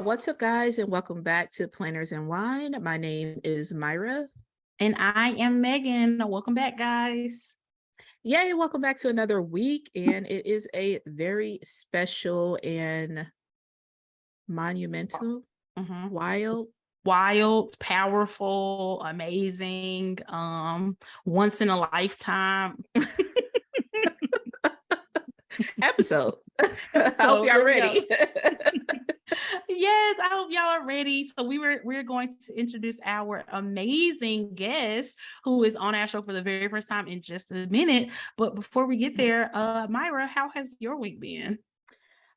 What's up, guys, and welcome back to Planners and Wine. My name is Myra. And I am Megan. Welcome back, guys. Yay, welcome back to another week. And it is a very special and monumental, wild, powerful, amazing, once in a lifetime episode. I hope y'all ready. Yes, I hope y'all are ready. So we're going to introduce our amazing guest who is on our show for the very first time in just a minute. But before we get there, Myra, how has your week been?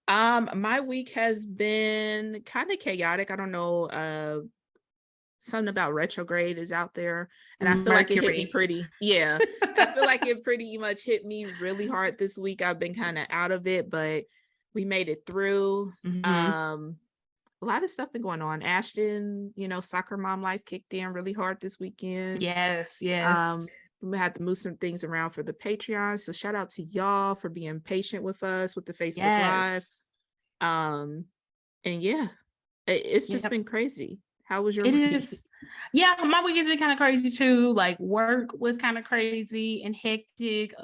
My week has been kind of chaotic. I don't know. Something about retrograde is out there, and I feel like it hit me pretty. Yeah, I feel like it pretty much hit me really hard this week. I've been kind of out of it, but we made it through. A lot of stuff been going on. Ashton, soccer mom life kicked in really hard this weekend. Yes. We had to move some things around for the Patreon. So shout out to y'all for being patient with us with the Facebook Live. And yeah, it's just been crazy. How was your week? Yeah, my week has been kind of crazy too. Like work was kind of crazy and hectic.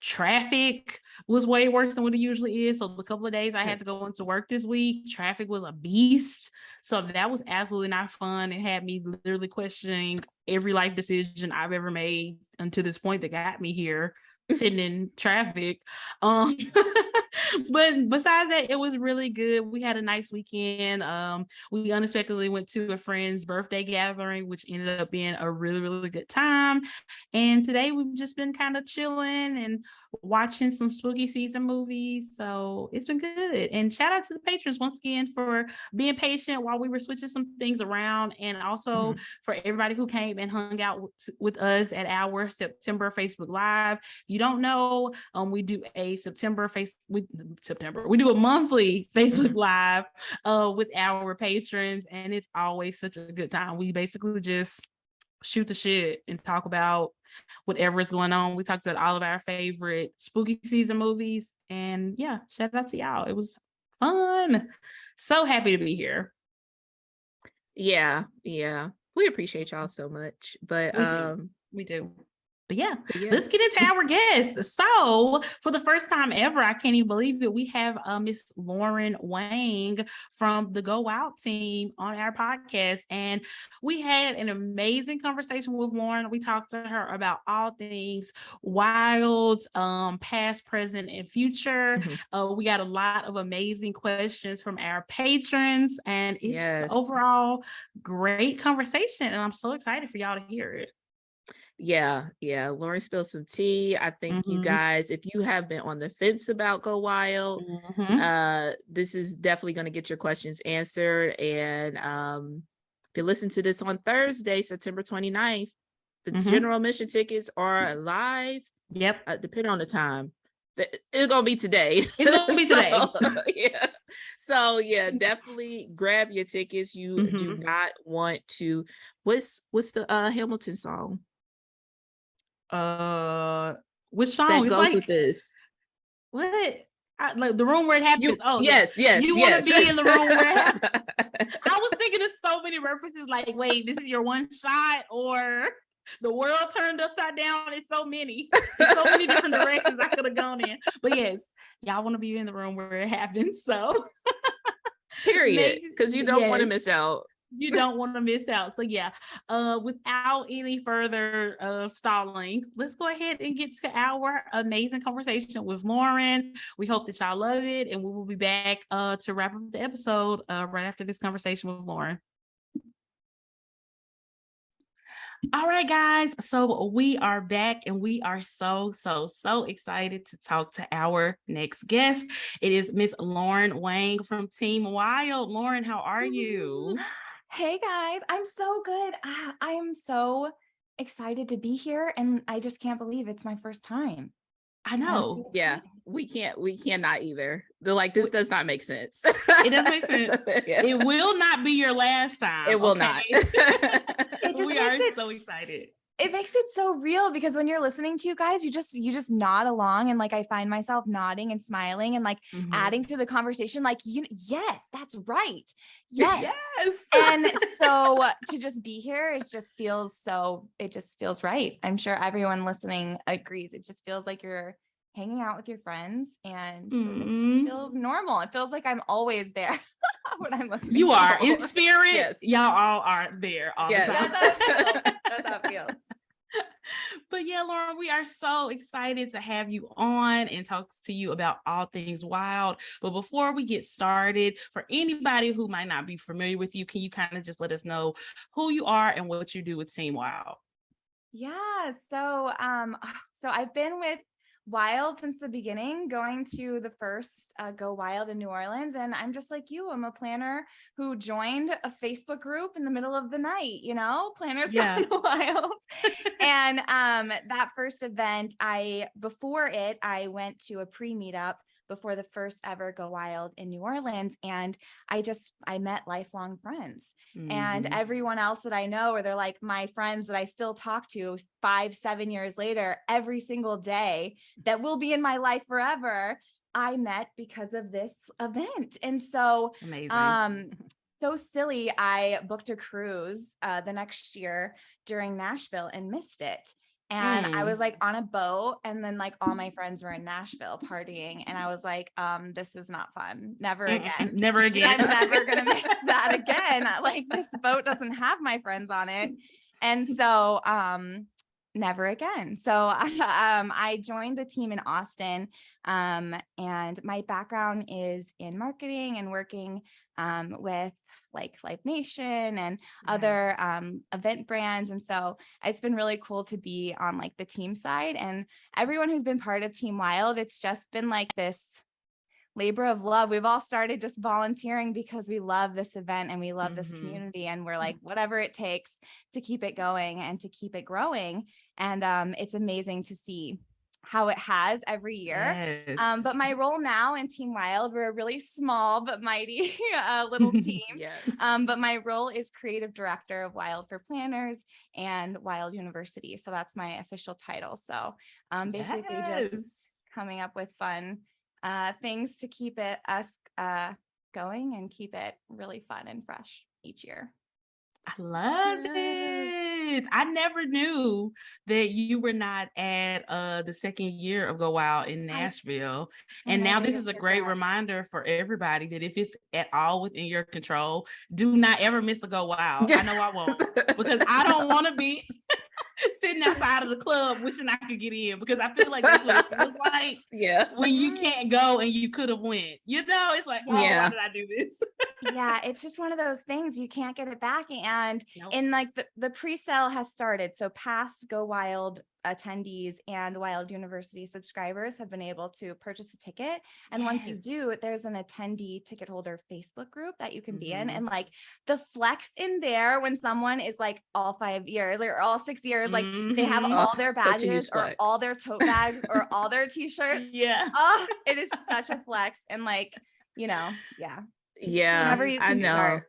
Traffic was way worse than what it usually is. So the couple of days I had to go into work this week, traffic was a beast. So that was absolutely not fun. It had me literally questioning every life decision I've ever made until this point that got me here, sitting in traffic. But besides that, it was really good. We had a nice weekend. We unexpectedly went to a friend's birthday gathering, which ended up being a really, really good time. And today we've just been kind of chilling and watching some spooky season movies. So it's been good. And shout out to the patrons once again for being patient while we were switching some things around. And also for everybody who came and hung out with us at our September Facebook Live. You don't know, we do a we do a monthly Facebook Live with our patrons, and it's always such a good time. We basically just shoot the shit and talk about whatever is going on. We talked about all of our favorite spooky season movies, and yeah, shout out to y'all. It was fun. So happy to be here. Yeah. We appreciate y'all so much. But we do. But yeah, let's get into our guest. So for the first time ever, I can't even believe it, we have Miss Lauryn Wang from the GoWild team on our podcast. And we had an amazing conversation with Lauryn. We talked to her about all things wild, past, present, and future. We got a lot of amazing questions from our patrons, and it's just overall great conversation. And I'm so excited for y'all to hear it. Yeah. Lauryn spilled some tea. I think you guys, if you have been on the fence about GoWild, this is definitely going to get your questions answered. And if you listen to this on Thursday, September 29th, the general admission tickets are live. Yep. Depending on the time. It's going to be today. It's going to be today. So definitely grab your tickets. You do not want to. What's the Hamilton song? Which song that goes with this? What? Like the room where it happens. Yes. You want to be in the room where it happens. I was thinking of so many references. Like, wait, this is your one shot, or the world turned upside down. It's so many. It's so many different directions I could have gone in. But yes, y'all want to be in the room where it happens. So, period. Because you don't want to miss out. You don't want to miss out. So yeah, without any further stalling, let's go ahead and get to our amazing conversation with Lauryn. We hope that y'all love it, and we will be back to wrap up the episode right after this conversation with Lauryn. All right, guys. So we are back, and we are so excited to talk to our next guest. It is Miss Lauryn Wang from Team Wild. Lauryn, how are you? Hey guys, I'm so good. I am so excited to be here, and I just can't believe it's my first time. I know. We cannot either. They're like, this does not make sense. It doesn't make sense. It will not be your last time. It will not. It just we makes are it so excited. it makes it so real because when you're listening to you guys, you just nod along, and like I find myself nodding and smiling and like adding to the conversation, like, yes, that's right. Yes. And so to just be here, it just feels right. I'm sure everyone listening agrees. It just feels like you're hanging out with your friends, and this just feels normal. It feels like I'm always there when I'm looking. You are in spirit. Yes. Y'all all are there all the time. That's how it feels. But yeah, Lauryn, we are so excited to have you on and talk to you about all things wild. But before we get started, for anybody who might not be familiar with you, can you kind of just let us know who you are and what you do with Team Wild? Yeah, so I've been with Wild since the beginning, going to the first GoWild in New Orleans, and I'm just like you. I'm a planner who joined a Facebook group in the middle of the night, planners going wild. And that first event, before it, I went to a pre-meetup before the first ever GoWild in New Orleans, and I met lifelong friends. And everyone else that I know, or they're like my friends that I still talk to 5-7 years later, every single day, that will be in my life forever, I met because of this event. And so amazing. So silly, I booked a cruise the next year during Nashville and missed it. And I was like on a boat, and then like all my friends were in Nashville partying, and I was like, this is not fun. Never again. Never again. I'm never gonna miss that again. Like, this boat doesn't have my friends on it. And so never again. So I joined the team in Austin, and my background is in marketing and working with like Live Nation and other event brands. And so it's been really cool to be on like the team side, and everyone who's been part of Team Wild, it's just been like this labor of love. We've all started just volunteering because we love this event and we love this community, and we're like, whatever it takes to keep it going and to keep it growing. And it's amazing to see how it has every year. Yes. But my role now in Team Wild, we're a really small but mighty little team. But my role is creative director of Wild for Planners and Wild University. So that's my official title. So basically just coming up with fun things to keep us going and keep it really fun and fresh each year. I love it. I never knew that you were not at the second year of GoWild in Nashville. And now this is a great reminder for everybody that if it's at all within your control, do not ever miss a GoWild. I know I won't, because I don't want to be sitting outside of the club wishing I could get in, because I feel like that's what it feels like when you can't go and you could have went. It's like, why did I do this? It's just one of those things, you can't get it back. And in like the pre-sale has started, so past GoWild attendees and Wild University subscribers have been able to purchase a ticket. And once you do, there's an attendee ticket holder Facebook group that you can be in, and like the flex in there when someone is like all 5 years or all 6 years, like they have all their badges or all their tote bags or all their t-shirts. It is such a flex. And like, I know. Start.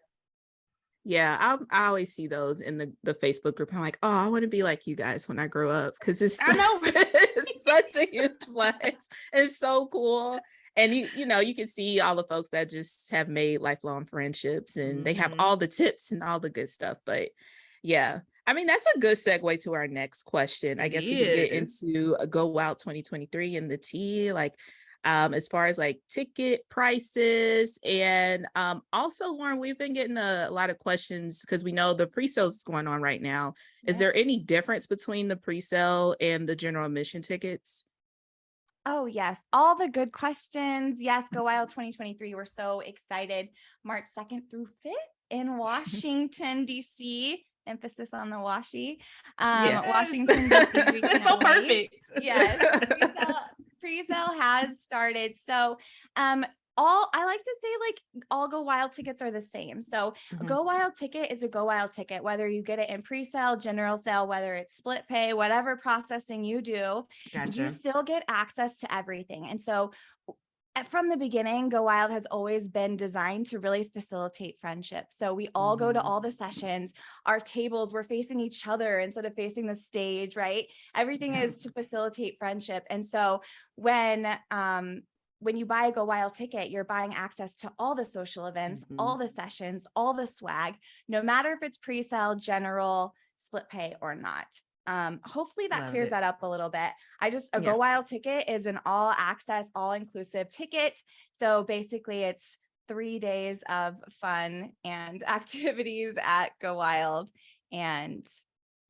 I always see those in the Facebook group. I'm like, oh, I want to be like you guys when I grow up, because it's such a huge flex. It's so cool. And you can see all the folks that just have made lifelong friendships, and they have all the tips and all the good stuff. But I mean, that's a good segue to our next question. I guess we can get into a GoWild 2023 and the tea, like as far as like ticket prices. And also, Lauryn, we've been getting a lot of questions because we know the pre-sales is going on right now. Is there any difference between the pre-sale and the general admission tickets? Oh, yes. All the good questions. Yes. GoWild 2023. We're so excited. March 2nd through 5th in Washington, D.C. Emphasis on the Washi. Washington, D.C. That's so perfect. Yes. Pre-sale has started. So I like to say like all GoWild tickets are the same. So a GoWild ticket is a GoWild ticket, whether you get it in pre-sale, general sale, whether it's split pay, whatever processing you do, you still get access to everything. And so from the beginning, GoWild has always been designed to really facilitate friendship. So we all go to all the sessions. Our tables, we're facing each other instead of facing the stage, right? Everything is to facilitate friendship. And so when you buy a GoWild ticket, you're buying access to all the social events, all the sessions, all the swag, no matter if it's pre-sale, general, split pay or not. Hopefully that clears that up a little bit. GoWild ticket is an all access, all inclusive ticket. So basically it's 3 days of fun and activities at GoWild. And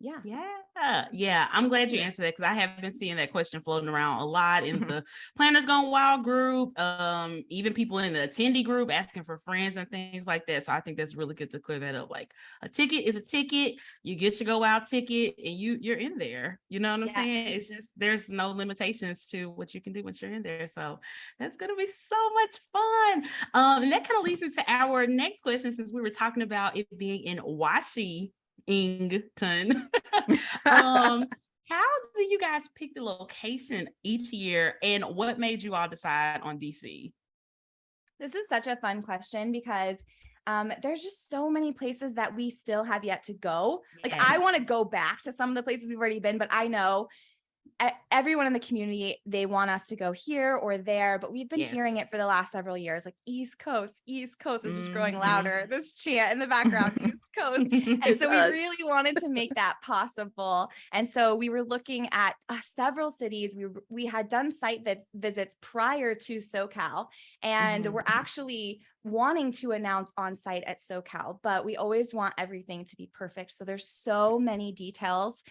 yeah, I'm glad you answered that, because I have been seeing that question floating around a lot in the Planners Gone Wild group, even people in the attendee group asking for friends and things like that. So I think that's really good to clear that up. Like, a ticket is a ticket. You get your Go Wild ticket and you're in there. You know what I'm saying? It's just, there's no limitations to what you can do once you're in there. So that's gonna be so much fun. And that kind of leads into our next question, since we were talking about it being in Washington. How do you guys pick the location each year, and what made you all decide on DC? This is such a fun question because there's just so many places that we still have yet to go. Like, I want to go back to some of the places we've already been, but I know everyone in the community, they want us to go here or there, but we've been hearing it for the last several years, like East Coast is just growing louder, this chant in the background, East Coast. And so we really wanted to make that possible. And so we were looking at several cities. We had done site visits prior to SoCal, and we're actually wanting to announce on site at SoCal, but we always want everything to be perfect. So there's so many details.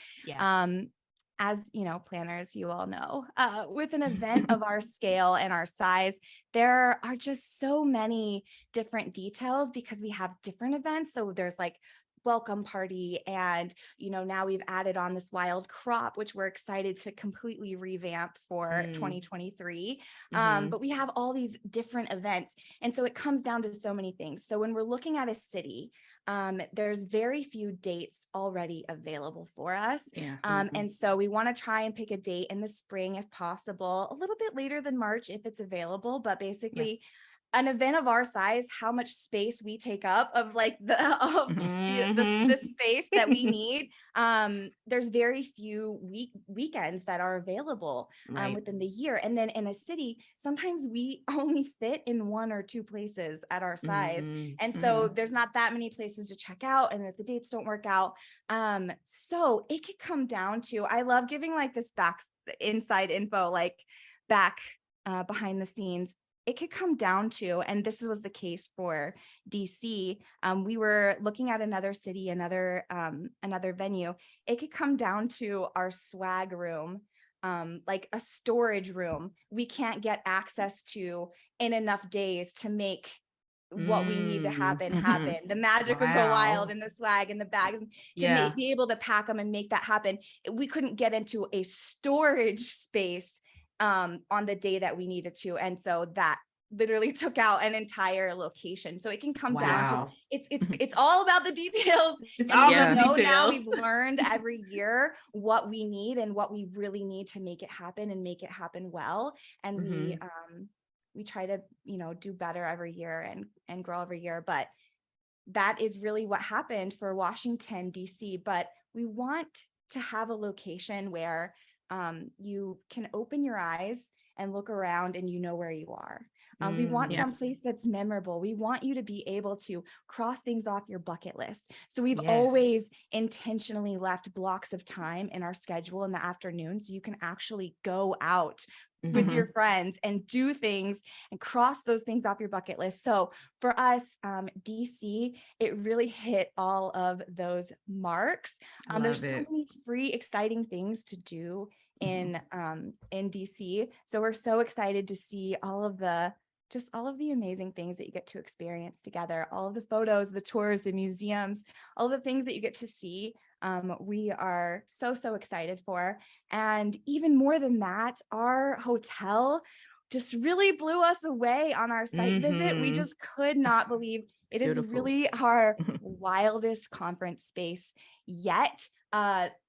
As you know, planners, you all know, with an event of our scale and our size, there are just so many different details because we have different events. So there's like welcome party, and now we've added on this wild crop, which we're excited to completely revamp for 2023. But we have all these different events, and so it comes down to so many things. So when we're looking at a city, there's very few dates already available for us. And so we want to try and pick a date in the spring if possible, a little bit later than March if it's available, but basically an event of our size, how much space we take up of like the space that we need. There's very few weekends that are available within the year. And then in a city, sometimes we only fit in 1 or 2 places at our size. And so there's not that many places to check out. And if the dates don't work out, so it could come down to, I love giving like this inside info, like back behind the scenes. It could come down to, and this was the case for DC, we were looking at another city, another venue. It could come down to our swag room, like a storage room we can't get access to in enough days to make what we need to happen. The magic of GoWild and the swag and the bags to be able to pack them and make that happen. We couldn't get into a storage space on the day that we needed to. And so that literally took out an entire location. So it can come down to, it's all about the details. It's all about the details. Now we've learned every year what we need and what we really need to make it happen and make it happen well. And we try to, do better every year and grow every year. But that is really what happened for Washington, DC. But we want to have a location where you can open your eyes and look around and you know where you are. We want some place that's memorable. We want you to be able to cross things off your bucket list. So we've always intentionally left blocks of time in our schedule in the afternoon so you can actually go out with your friends and do things and cross those things off your bucket list. So for us, DC, it really hit all of those marks. There's so many free, exciting things to do in DC. So we're so excited to see all of the amazing things that you get to experience together, all of the photos, the tours, the museums, all the things that you get to see. We are so excited for. And even more than that, our hotel, just really blew us away on our site visit. We just could not believe it is really our wildest conference space yet.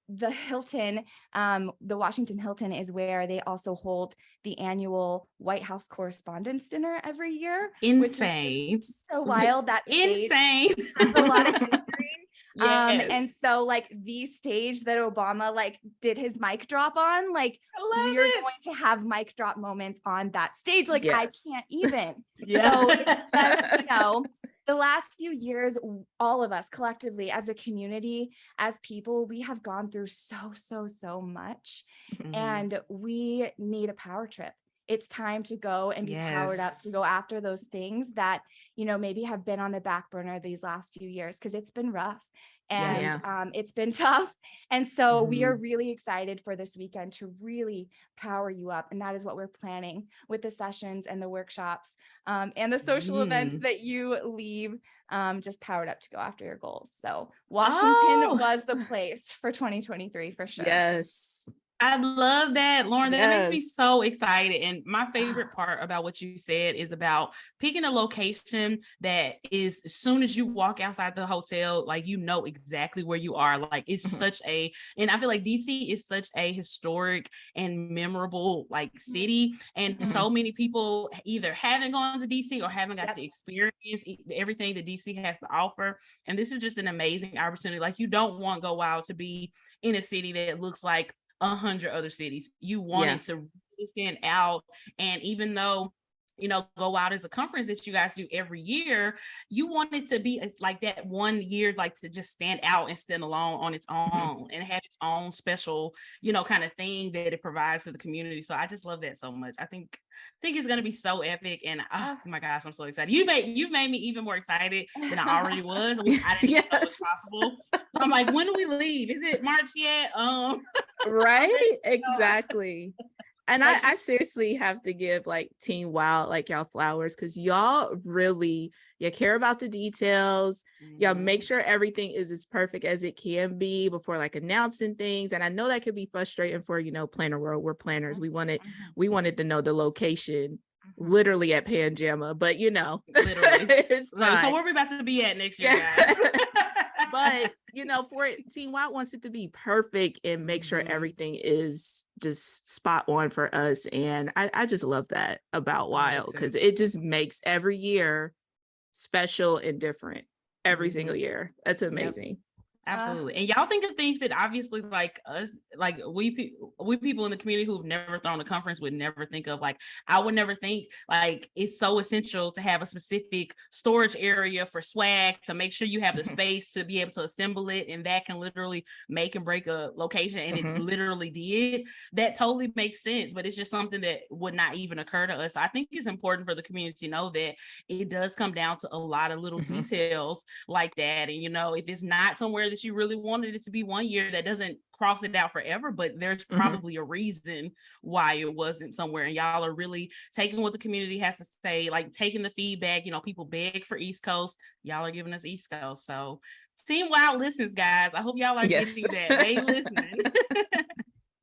The Hilton, the Washington Hilton, is where they also hold the annual White House Correspondents' Dinner every year. Insane. Which is just so wild. That insane. Has a lot of history. Yes. And so like the stage that Obama like did his mic drop on, like we're going to have mic drop moments on that stage. Like I can't even. So it's just, you know, the last few years, all of us collectively as a community, as people, we have gone through so much, and we need a power trip. It's time to go and be powered up to go after those things that, you know, maybe have been on the back burner these last few years, because it's been rough and it's been tough. And so we are really excited for this weekend to really power you up. And that is what we're planning with the sessions and the workshops and the social events that you leave just powered up to go after your goals. So Washington was the place for 2023 for sure. Yes. I love that, Lauren. That makes me so excited. And my favorite part about what you said is about picking a location that is, as soon as you walk outside the hotel, like, you know exactly where you are. Like, it's such a, and I feel like DC is such a historic and memorable like city. And so many people either haven't gone to DC or haven't got to experience everything that DC has to offer. And this is just an amazing opportunity. Like, you don't want GoWild to be in a city that looks like 100 other cities. You want it to really stand out. And even though, you know, GoWild is a conference that you guys do every year, you want it to be like that one year, like to just stand out and stand alone on its own and have its own special, you know, kind of thing that it provides to the community. So I just love that so much. I think it's going to be so epic. And oh my gosh, I'm so excited. You've made me even more excited than I already was. I didn't know it was possible. I'm like, when do we leave? Is it March yet? Right? Exactly. And I seriously have to give like Team Wild, like, y'all flowers, because y'all really, you care about the details. Y'all make sure everything is as perfect as it can be before like announcing things. And I know that could be frustrating for, you know, Planner World. We're planners. We wanted to know the location literally at Panjama, but you know, literally. It's fine. So where are we about to be at next year, guys? But you know, for it, Team Wild wants it to be perfect and make sure everything is just spot on for us. And I just love that about Wild, because it just makes every year special and different every single year. That's amazing. Absolutely. And y'all think of things that obviously like us, like we people in the community who've never thrown a conference would never think of. Like, I would never think, like, it's so essential to have a specific storage area for swag, to make sure you have the space to be able to assemble it, and that can literally make and break a location. And it literally did. That totally makes sense, but it's just something that would not even occur to us. So I think it's important for the community to know that it does come down to a lot of little details like that. And, you know, if it's not somewhere that you really wanted it to be one year, that doesn't cross it out forever, but there's probably a reason why it wasn't somewhere. And y'all are really taking what the community has to say, like taking the feedback. You know, people beg for East Coast, y'all are giving us East Coast. So Team Wild listens, guys. I hope y'all are getting that. They listening.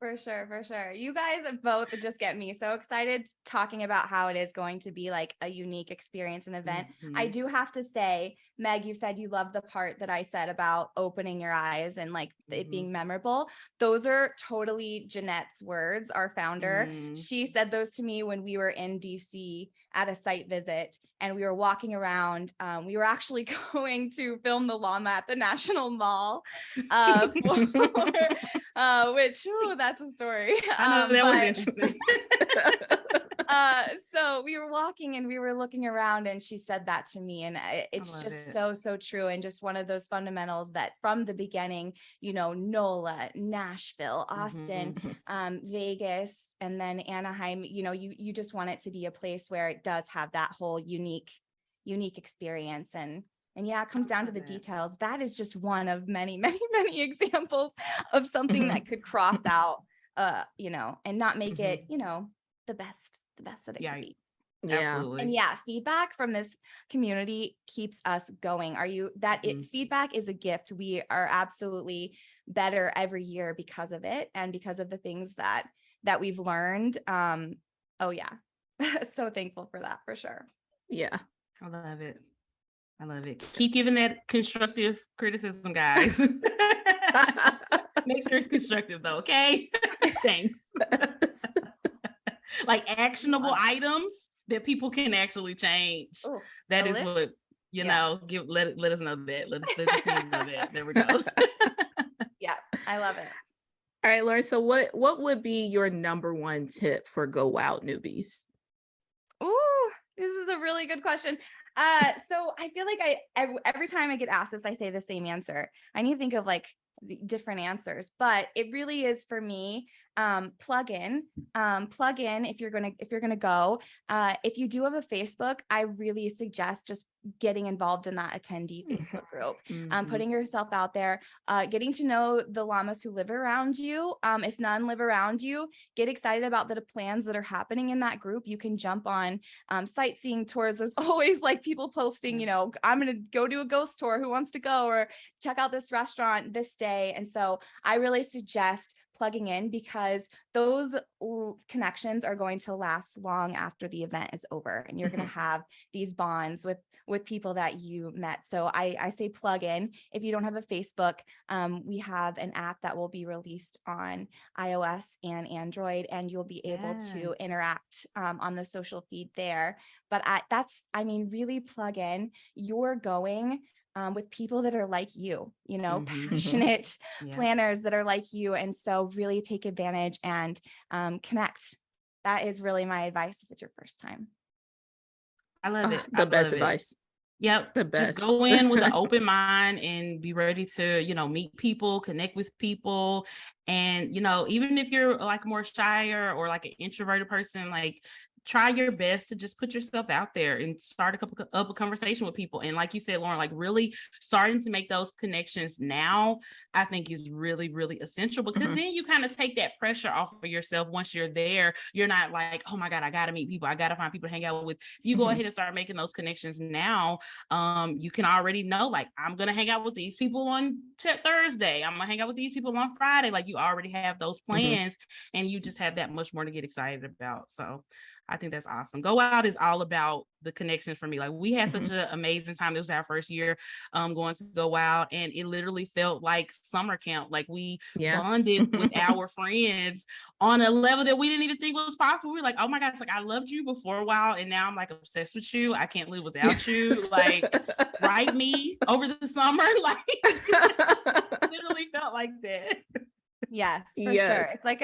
For sure. You guys both just get me so excited talking about how it is going to be like a unique experience and event. I do have to say, Meg, you said you love the part that I said about opening your eyes and like it being memorable. Those are totally Jeanette's words, our founder. She said those to me when we were in DC at a site visit and we were walking around. We were actually going to film the llama at the National Mall, which that's a story. I know, that was interesting. So we were walking and we were looking around and she said that to me, and it's just so true. And just one of those fundamentals that from the beginning, you know, NOLA, Nashville, Austin, Vegas, and then Anaheim, you know, you just want it to be a place where it does have that whole unique experience. And yeah, it comes down to the details. That is just one of many examples of something that could cross out, you know, and not make it, you know, the best that it could be. Yeah. Absolutely. And yeah, feedback from this community keeps us going. Feedback is a gift. We are absolutely better every year because of it and because of the things that we've learned. Oh yeah. so thankful for that for sure. Yeah. I love it. I love it. Keep giving that constructive criticism, guys. Make sure it's constructive though, okay? Thanks. Like actionable items that people can actually change. Ooh, that is list? What you know. Let us know that. Let the team know that. There we go. Yeah, I love it. All right, Lauryn. So what would be your number one tip for GoWild newbies? Ooh, this is a really good question. So I feel like every time I get asked this, I say the same answer. I need to think of like the different answers, but it really is for me. Plug in if you're gonna go. If you do have a Facebook, I really suggest just getting involved in that attendee Facebook group, putting yourself out there, getting to know the llamas who live around you. If none live around you, get excited about the plans that are happening in that group. You can jump on sightseeing tours. There's always like people posting, I'm gonna go do a ghost tour, who wants to go, or check out this restaurant this day. And so I really suggest plugging in, because those connections are going to last long after the event is over, and you're going to have these bonds with people that you met. So I say plug in. If you don't have a Facebook, we have an app that will be released on iOS and Android, and you'll be able to interact on the social feed there. But really plug in. You're going with people that are like you, passionate planners that are like you. And so really take advantage and connect. That is really my advice if it's your first time. I love it. The best advice. Yep. The best. Just go in with an open mind and be ready to, meet people, connect with people. And, even if you're like more shyer or like an introverted person, like try your best to just put yourself out there and start a conversation with people. And like you said, Lauryn, like really starting to make those connections now, I think is really, really essential, because then you kind of take that pressure off of yourself. Once you're there, you're not like, oh my God, I got to meet people. I got to find people to hang out with. If you go ahead and start making those connections now, you can already know, like, I'm going to hang out with these people on Thursday. I'm going to hang out with these people on Friday. Like, you already have those plans, and you just have that much more to get excited about. So I think that's awesome. GoWild is all about the connections for me. Like, we had such an amazing time. This was our first year going to GoWild, and it literally felt like summer camp. Like, we bonded with our friends on a level that we didn't even think was possible. We were like, oh my gosh, like, I loved you before a while, and now I'm like obsessed with you. I can't live without you. Like, write me over the summer. Like, it literally felt like that. Yes, for sure. It's like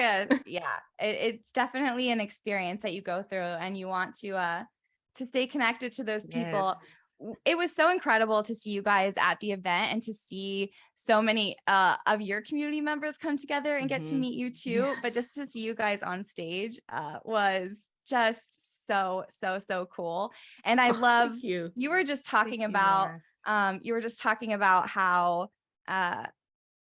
it's definitely an experience that you go through, and you want to stay connected to those people. It was so incredible to see you guys at the event, and to see so many of your community members come together and get to meet you too. But just to see you guys on stage was just so cool. And I love you were just talking about how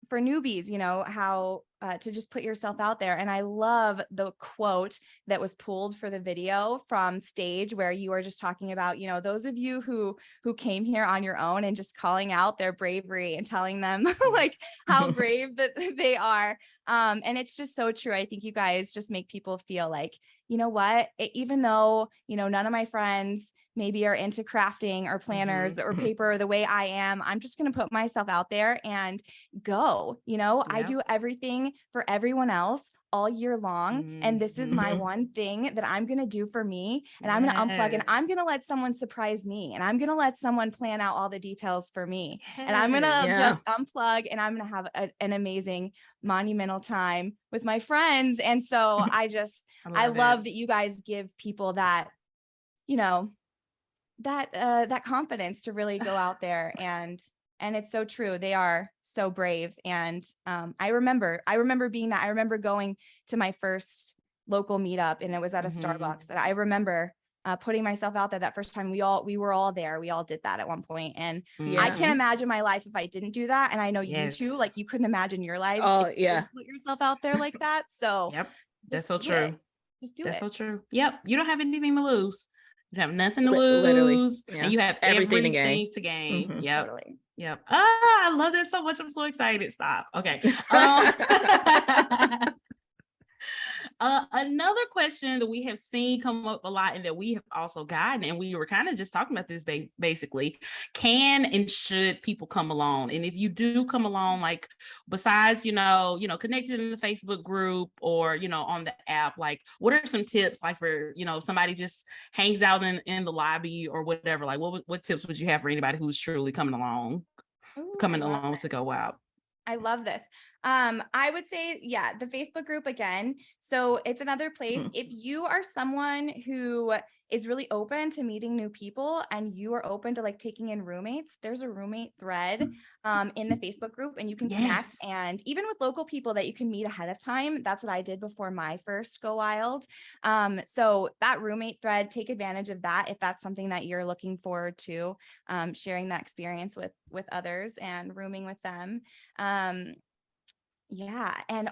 for newbies, how to just put yourself out there. And I love the quote that was pulled for the video from stage, where you were just talking about, those of you who came here on your own, and just calling out their bravery and telling them like how brave that they are. And it's just so true. I think you guys just make people feel like, even though, none of my friends maybe are into crafting or planners or paper the way I am, I'm just going to put myself out there and go. I do everything for everyone else all year long. And this is my one thing that I'm going to do for me. And I'm going to unplug, and I'm going to let someone surprise me, and I'm going to let someone plan out all the details for me. And I'm going to just unplug, and I'm going to have an amazing, monumental time with my friends. And so I love that you guys give people that, that confidence to really go out there, and it's so true. They are so brave. And I remember being that. I remember going to my first local meetup, and it was at a Starbucks. And I remember putting myself out there that first time. We were all there. We all did that at one point. And I can't imagine my life if I didn't do that. And I know you too, like, you couldn't imagine your lives if you didn't put yourself out there like that. So that's so true. Just do it. That's so true. Yep. You don't have anything to lose. You have nothing to lose. Literally. And you have everything to gain. Yep. Totally. Yep. I love that so much. I'm so excited. Stop. Okay. Another question that we have seen come up a lot and that we have also gotten, and we were kind of just talking about this basically, can and should people come along? And if you do come along, like besides, connected in the Facebook group or, on the app, like what are some tips like for, somebody just hangs out in the lobby or whatever, like what tips would you have for anybody who's truly coming along to GoWild? I love this. I would say, the Facebook group again. So it's another place. If you are someone who is really open to meeting new people and you are open to like taking in roommates, there's a roommate thread in the Facebook group, and you can connect. And even with local people that you can meet ahead of time. That's what I did before my first GoWild. So that roommate thread, take advantage of that if that's something that you're looking forward to, sharing that experience with others and rooming with them. And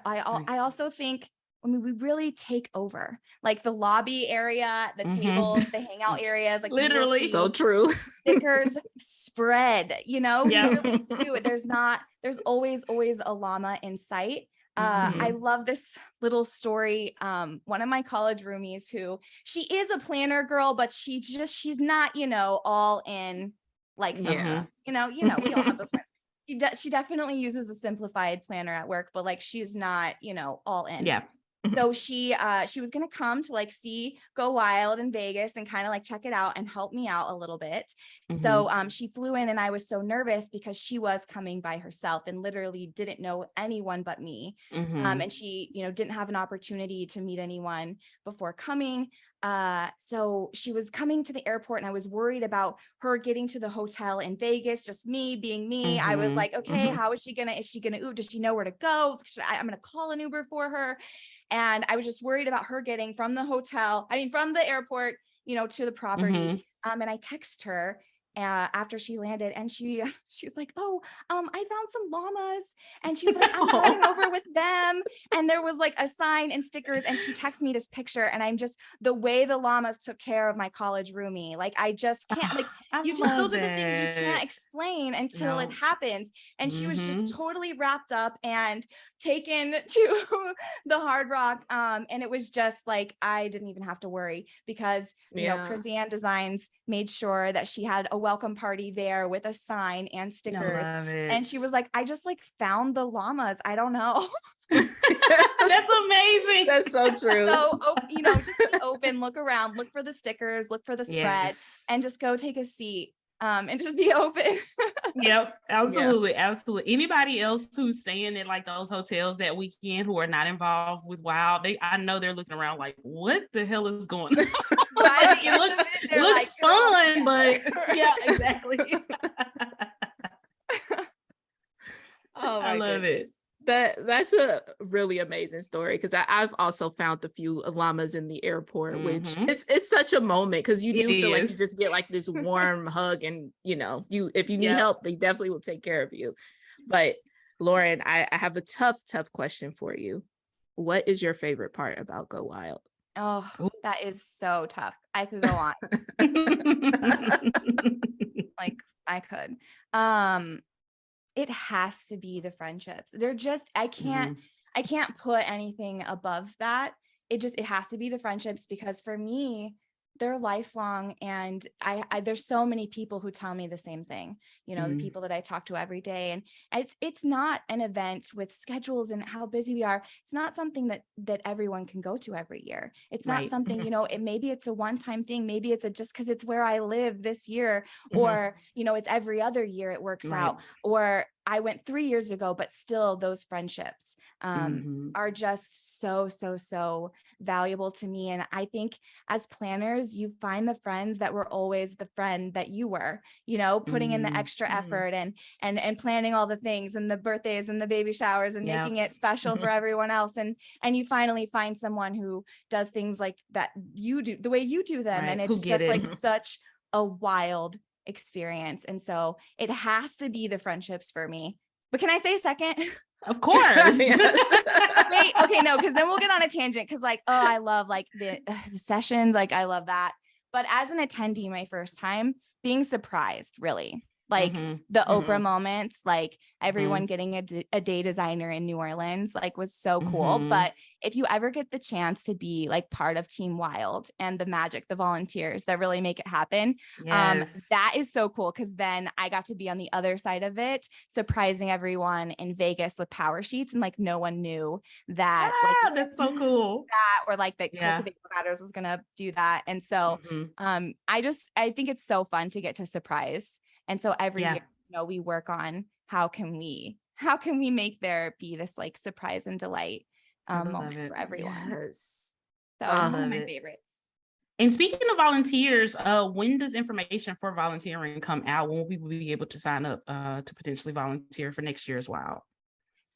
I also think, we really take over like the lobby area, the tables, the hangout areas, like literally so true. Stickers spread, we really do. There's always a llama in sight. I love this little story. One of my college roomies she is a planner girl, but she's not, all in like some of us, we all have those friends. She definitely uses a simplified planner at work, but like she's not, all in. Yeah. So she was gonna come to like see GoWild in Vegas and kind of like check it out and help me out a little bit. So she flew in, and I was so nervous because she was coming by herself and literally didn't know anyone but me. And she, didn't have an opportunity to meet anyone before coming. So she was coming to the airport, and I was worried about her getting to the hotel in Vegas, just me being me. I was like, okay, how is she gonna Uber? Does she know where to go? I'm gonna call an Uber for her. And I was just worried about her getting from the airport, to the property. And I text her after she landed, and she's like, I found some llamas, and she's like, I'm heading over with them. And there was like a sign and stickers, and she texted me this picture, and I'm just, the way the llamas took care of my college roomie, like I just can't, like those are the things you can't explain until it happens. And she was just totally wrapped up and taken to the Hard Rock, and it was just like I didn't even have to worry because Krissyanne Designs made sure that she had a welcome party there with a sign and stickers. And she was like, I just like found the llamas, I don't know. That's amazing. That's so true. So just be open, look around, look for the stickers, look for the spread, and just go take a seat. And just be open. Yep, absolutely. Absolutely. Anybody else who's staying in like those hotels that weekend who are not involved with Wild, I know they're looking around like, what the hell is going on? Like, it looks fun, but yeah, exactly. I love it. That's a really amazing story, because I've also found a few llamas in the airport, which it's such a moment, because you do feel like you just get like this warm hug, and if you need help, they definitely will take care of you. But Lauryn, I have a tough question for you. What is your favorite part about GoWild? Oh, that is so tough. I could go on. Like I could. It has to be the friendships. They're just, I can't put anything above that. It has to be the friendships, because for me, they're lifelong. And there's so many people who tell me the same thing, the people that I talk to every day. And it's not an event with schedules and how busy we are. It's not something that everyone can go to every year. It's not something, maybe it's a one-time thing. Maybe it's just because it's where I live this year, or, it's every other year it works out, or I went 3 years ago, but still those friendships are just so valuable to me. And I think as planners, you find the friends that were always the friend that you were, putting in the extra effort and planning all the things and the birthdays and the baby showers and making it special for everyone else. And you finally find someone who does things like that you do, the way you do them. And it's just like such a wild experience. And so it has to be the friendships for me. But can I say a second? Of course. Wait, okay, no, because then we'll get on a tangent, because like, I love like the sessions, like I love that. But as an attendee my first time, being surprised, really, like the Oprah moments, like everyone getting a day designer in New Orleans, like was so cool. But if you ever get the chance to be like part of Team Wild and the magic, the volunteers that really make it happen, that is so cool. Cause then I got to be on the other side of it, surprising everyone in Vegas with power sheets, and like no one knew that. Like that's so cool. That, or like that Cultivate Matters was gonna do that. And so I think it's so fun to get to surprise. And so every year, you know, we work on how can we make there be this like surprise and delight moment for everyone. So one of my favorites. And speaking of volunteers, when does information for volunteering come out? When will we be able to sign up to potentially volunteer for next year's Wild?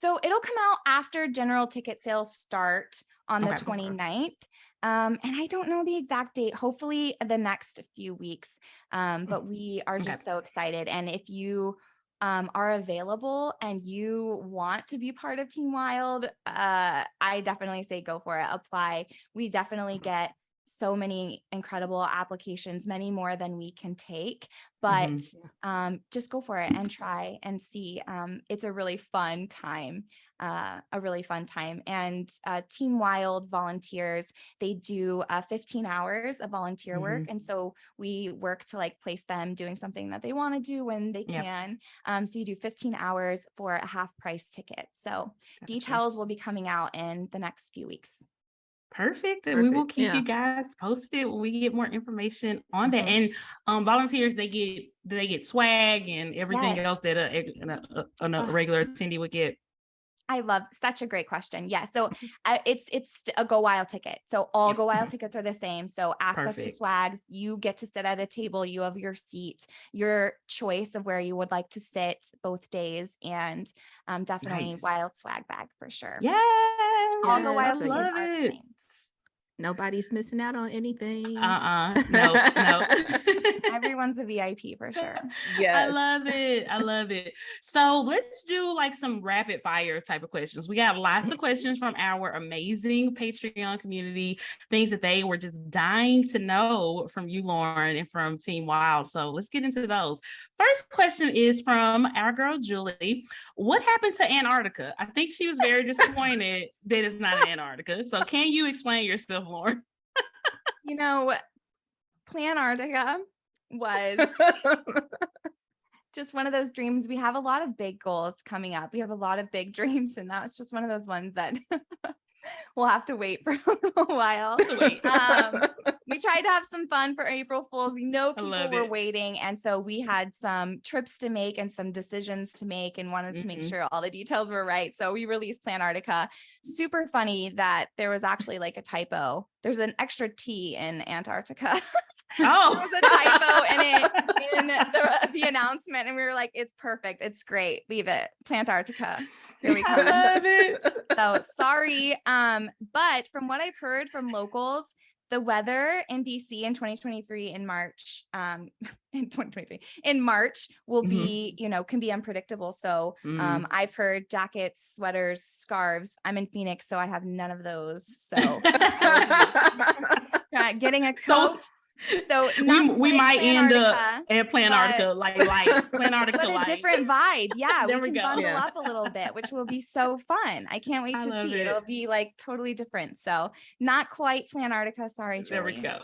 So it'll come out after general ticket sales start on the 29th. And I don't know the exact date, hopefully the next few weeks. But we are just so excited. And if you are available and you want to be part of Team Wild, I definitely say go for it. Apply. We definitely get so many incredible applications, many more than we can take, but just go for it and try and see. It's a really fun time, and Team Wild volunteers, they do 15 hours of volunteer work. And so we work to like place them doing something that they want to do when they can. So you do 15 hours for a half price ticket. So details will be coming out in the next few weeks. Perfect. And we will keep you guys posted when we get more information on that. And volunteers, they get swag and everything else that a regular attendee would get. I love, such a great question. Yeah. So it's a Go Wild ticket. So all Go Wild tickets are the same. So access to swags, you get to sit at a table, you have your seat, your choice of where you would like to sit both days, and definitely Wild swag bag for sure. Yeah. All Go Wild tickets are the same. Nobody's missing out on anything. No. Everyone's a VIP for sure. Yes. I love it. So let's do like some rapid fire type of questions. We have lots of questions from our amazing Patreon community, things that they were just dying to know from you, Lauryn, and from Team Wild. So let's get into those. First question is from our girl, Julie. What happened to Antarctica? I think she was very disappointed that it's not in Antarctica. So can you explain yourself, Lauryn? You know, Plantarctica was just one of those dreams. We have a lot of big goals coming up. We have a lot of big dreams, and that was just one of those ones that we'll have to wait for a while. We tried to have some fun for April Fools. We know people were waiting, and so we had some trips to make and some decisions to make, and wanted to make sure all the details were right. So we released Plantarctica. Super funny that there was actually like a typo. There's an extra T in Antarctica. There was a typo in the announcement, and we were like, it's perfect, it's great, leave it, Plantarctica. Here we come. I love it. So sorry, but from what I've heard from locals, the weather in DC in 2023 in March, will be, can be unpredictable. So I've heard jackets, sweaters, scarves. I'm in Phoenix, so I have none of those. So getting a coat. So we might end up at Plantarctica, like Plantarctica, but a different vibe. Yeah, we can bundle up a little bit, which will be so fun. I can't wait to see it. It'll be like totally different. So not quite Plantarctica. Sorry, Julie. There we go.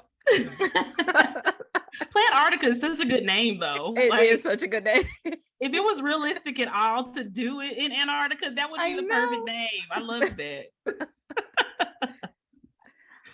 Plantarctica is such a good name, though. It is such a good name. If it was realistic at all to do it in Antarctica, that would be the perfect name. I love that.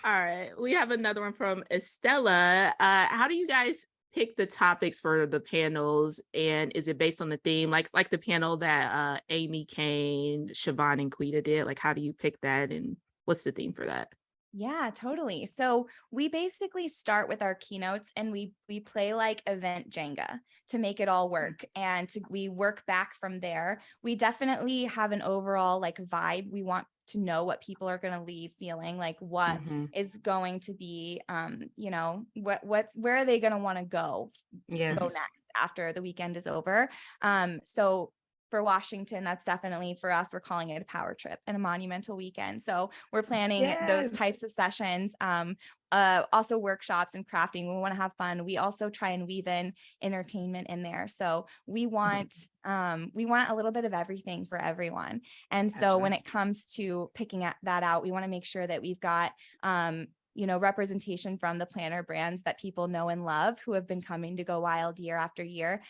All right, we have another one from Estella. How do you guys pick the topics for the panels, and is it based on the theme, like the panel that Amy, Kane, Siobhan, and Quita did? Like, how do you pick that, and what's the theme for that? Yeah, totally. So we basically start with our keynotes, and we play like event Jenga to make it all work, and we work back from there. We definitely have an overall like vibe. We want to know what people are going to leave feeling, like what is going to be, where are they going to want to go next after the weekend is over. So for Washington, that's definitely for us. We're calling it a power trip and a monumental weekend. So we're planning those types of sessions. Also workshops and crafting. We want to have fun. We also try and weave in entertainment in there. So we want a little bit of everything for everyone. And so when it comes to picking that out, we want to make sure that we've got representation from the planner brands that people know and love, who have been coming to GoWild year after year.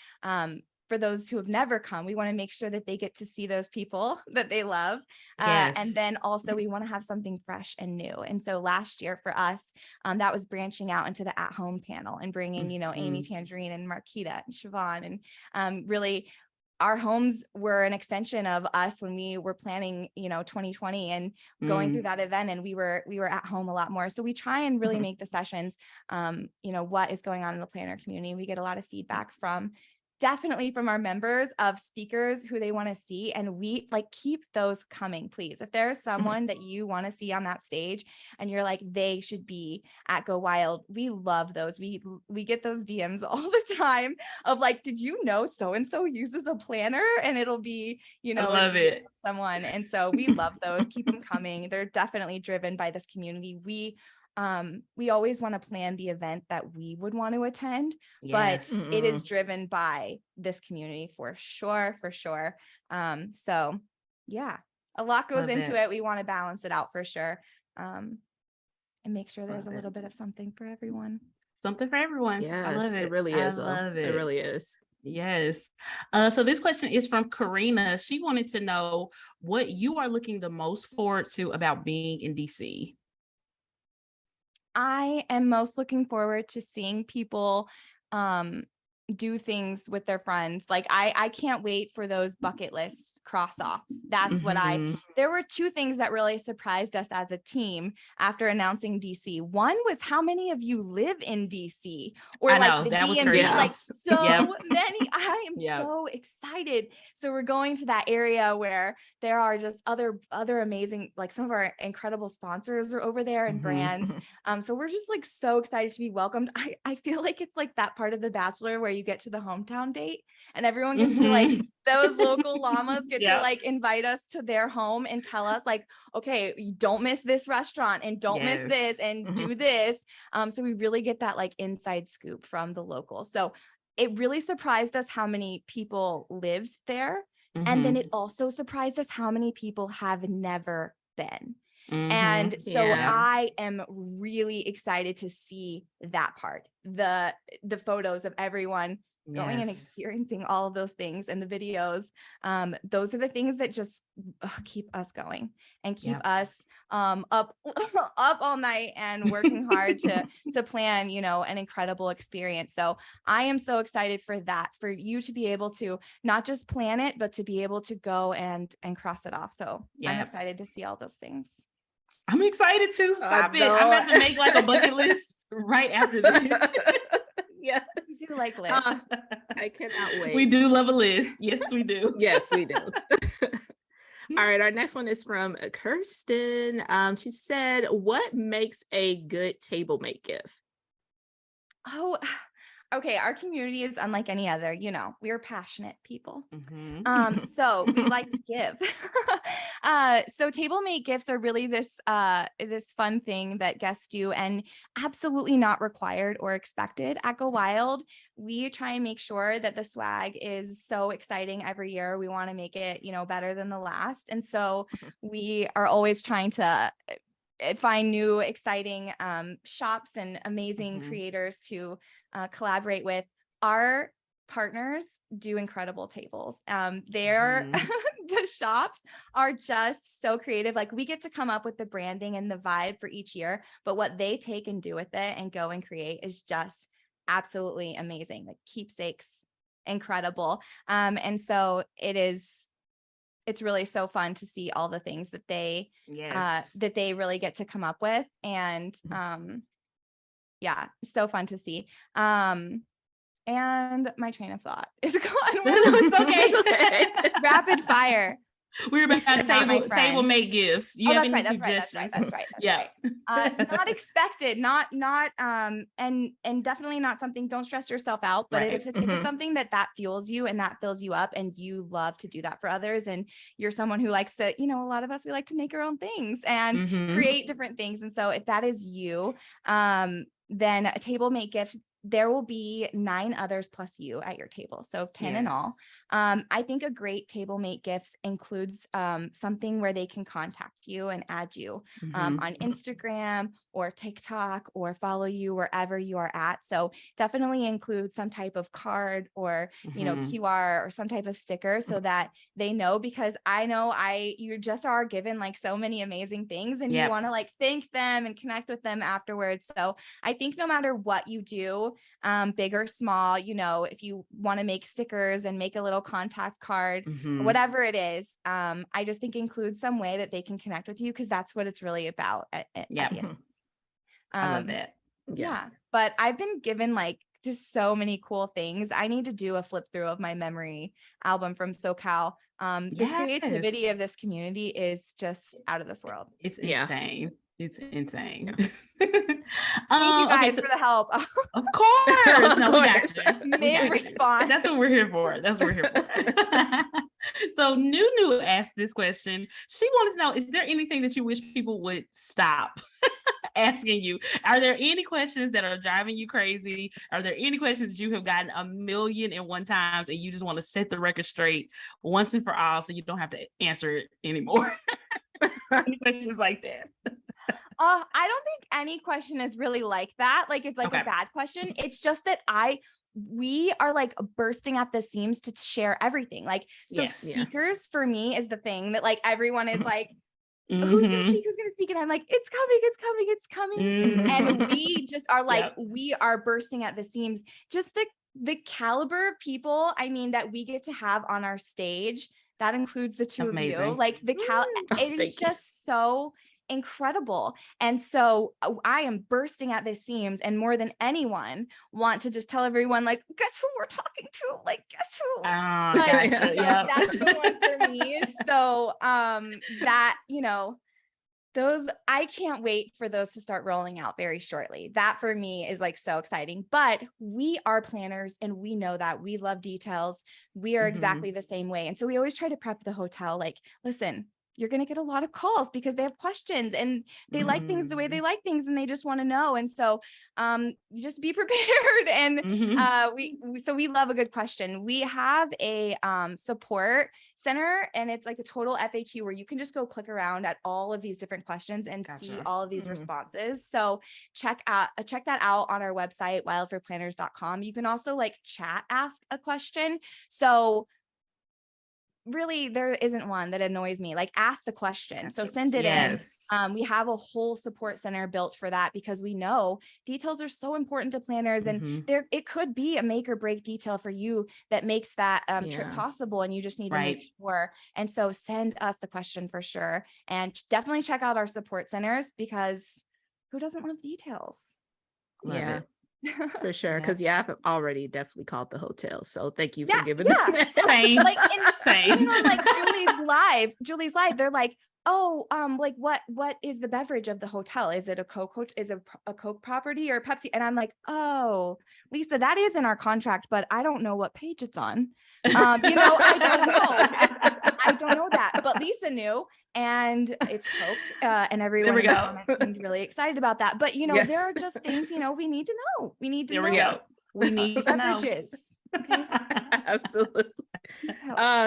For those who have never come, we want to make sure that they get to see those people that they love. And then also we want to have something fresh and new. And so last year for us, that was branching out into the at-home panel and bringing, Amy Tangerine and Marquita and Siobhan, and really our homes were an extension of us when we were planning, 2020 and going through that event, and we were at home a lot more. So we try and really make the sessions, what is going on in the planner community. We get a lot of feedback definitely from our members of speakers who they want to see, and we keep those coming, please. If there's someone that you want to see on that stage and you're like, they should be at GoWild, we love those. We get those DMs all the time of did you know so and so uses a planner? And it'll be I love it, someone. And so we love those. Keep them coming. They're definitely driven by this community. We always want to plan the event that we would want to attend, but it is driven by this community for sure. So yeah, a lot goes into it. We want to balance it out for sure. And make sure there's a little bit of something for everyone. Something for everyone. Yes, I love it. It really is. I love it. It really is. Yes. So this question is from Karina. She wanted to know what you are looking the most forward to about being in DC. I am most looking forward to seeing people do things with their friends. I can't wait for those bucket list cross-offs. That's what there were two things that really surprised us as a team after announcing DC. One was how many of you live in DC or the DMV, so many. I am so excited. So we're going to that area where there are just other amazing, some of our incredible sponsors are over there and brands. So we're just so excited to be welcomed. I feel like it's that part of The Bachelor where you get to the hometown date and everyone gets to those local llamas get to invite us to their home and tell us okay, you don't miss this restaurant and don't miss this and do this. So we really get that inside scoop from the locals. So it really surprised us how many people lived there. And then it also surprised us how many people have never been. And so I am really excited to see that part, the photos of everyone going and experiencing all of those things and the videos. Those are the things that just keep us going and keep us up all night and working hard to plan, an incredible experience. So I am so excited for that, for you to be able to not just plan it, but to be able to go and cross it off. So I'm excited to see all those things. I'm excited to stop it. I'm about to make a bucket list right after this. Yes. We do like lists. I cannot wait. We do love a list. Yes, we do. Yes, we do. All right. Our next one is from Kirsten. She said, what makes a good table mate gift? Oh, okay. Our community is unlike any other, we're passionate people. So we like to give. So table mate gifts are really this fun thing that guests do and absolutely not required or expected. At GoWild, we try and make sure that the swag is so exciting every year. We want to make it, better than the last. And so we are always trying to find new exciting shops and amazing creators to collaborate with. Our partners do incredible tables. The shops are just so creative. We get to come up with the branding and the vibe for each year, but what they take and do with it and go and create is just absolutely amazing. Keepsakes, incredible. And so it's really so fun to see all the things that they really get to come up with. And so fun to see. And my train of thought is gone. It's okay. Rapid fire. We're about table make gifts. You have any That's right. Not expected, not and definitely not something. Don't stress yourself out. But if it's something that fuels you and that fills you up, and you love to do that for others, and you're someone who likes to, a lot of us, we like to make our own things and create different things. And so if that is you, then a table make gift. There will be 9 others plus you at your table, so 10 in all. I think a great table mate gift includes something where they can contact you and add you on Instagram or TikTok, or follow you wherever you are at. So definitely include some type of card or QR or some type of sticker, so that they know, because I know you just are given like so many amazing things, and you want to like thank them and connect with them afterwards. So I think no matter what you do, big or small, if you want to make stickers and make a little contact card, or whatever it is, I just think include some way that they can connect with you, because that's what it's really about at the end. I love that. Yeah. But I've been given like just so many cool things. I need to do a flip through of my memory album from SoCal. The creativity of this community is just out of this world. It's insane. It's insane. Thank you guys for the help. Of course. No, we got you. Mid-response. That's what we're here for. So Nunu asked this question. She wanted to know, is there anything that you wish people would stop asking you? Are there any questions that are driving you crazy? Are there any questions that you have gotten 1,000,001 times and you just want to set the record straight once and for all, so you don't have to answer it anymore? Any questions like that? I don't think any question is really like that. Like it's like a bad question. It's just that we are like bursting at the seams to share everything. Like, so speakers for me is the thing that like everyone is like, who's gonna speak? And I'm like, it's coming. And we just are like, we are bursting at the seams. Just the caliber of people, I mean, that we get to have on our stage, that includes the two of you. Like it is just so incredible. And so I am bursting at the seams, and more than anyone want to just tell everyone, like, guess who we're talking to? Like, guess who? That's the one for me. So that, those, I can't wait for those to start rolling out very shortly. That for me is like so exciting. But we are planners, and we know that we love details. We are exactly the same way. And so we always try to prep the hotel, like, listen, you're going to get a lot of calls because they have questions, and they like things the way they like things, and they just want to know. And so you just be prepared. And we love a good question. We have a support center, and it's like a total FAQ where you can just go click around at all of these different questions and see all of these responses. So check that out on our website, wildforplanners.com. You can also like chat, ask a question. So really, there isn't one that annoys me. Like, ask the question. So send it in. We have a whole support center built for that, because we know details are so important to planners, and it could be a make or break detail for you that makes that trip possible, and you just need to make sure. And so send us the question for sure, and definitely check out our support centers, because who doesn't love details? Love it. For sure, because I've already definitely called the hotel, so thank you for giving me same. Like even on like Julie's live, they're like, oh, like what is the beverage of the hotel? Is it a Coke? Is it a Coke property or Pepsi? And I'm like, oh, Lisa, that is in our contract, but I don't know what page it's on. I don't know that, but Lisa knew, and it's Coke, and everyone in the comments seemed really excited about that. But there are just things we need to know. We need to know. We need beverages. Okay. Absolutely.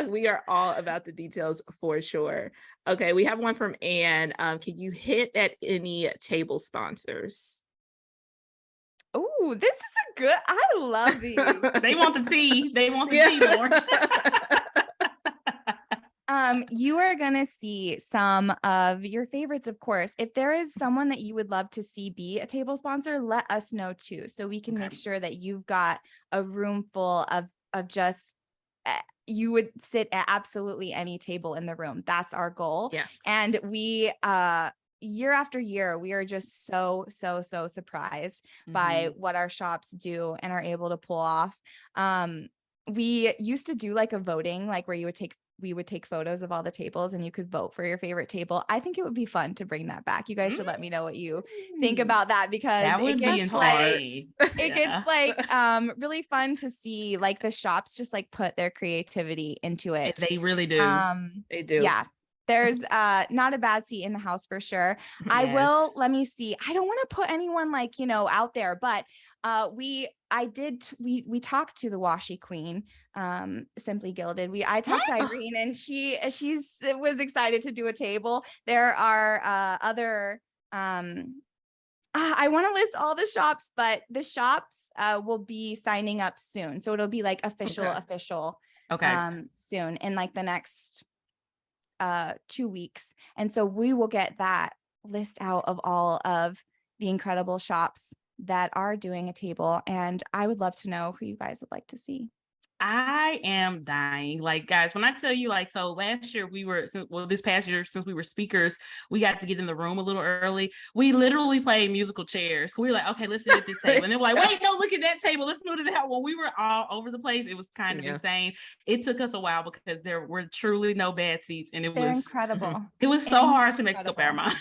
We are all about the details for sure. Okay, we have one from Anne. Can you hit at any table sponsors? Oh, this is a good. I love these. They want the tea. They want the tea more. You are gonna see some of your favorites, of course. If there is someone that you would love to see be a table sponsor, let us know too, so we can make sure that you've got a room full of just you would sit at absolutely any table in the room. That's our goal. And we year after year, we are just so surprised by what our shops do and are able to pull off. We used to do like a voting, like where you would take we would take photos of all the tables and you could vote for your favorite table. I think it would be fun to bring that back. You guys should let me know what you think about that, because that would be insane. It gets like really fun to see like the shops just like put their creativity into it. They really do. They do. Yeah. There's not a bad seat in the house for sure. Yes. Let me see. I don't want to put anyone like, out there, but we talked to the washi queen, Simply Gilded. I talked to Irene, and she was excited to do a table. There are other I want to list all the shops, but the shops will be signing up soon. So it'll be like official soon, in like the next 2 weeks. And so we will get that list out of all of the incredible shops that are doing a table. And I would love to know who you guys would like to see. I am dying. Like, guys, when I tell you, like, so last year this past year, since we were speakers, we got to get in the room a little early. We literally played musical chairs. We were like, okay, let's sit at this table. And they were like, wait, no, look at that table. Let's move to that one. We were all over the place. It was kind of insane. It took us a while because there were truly no bad seats. And They're incredible. It was so hard to make up our mind.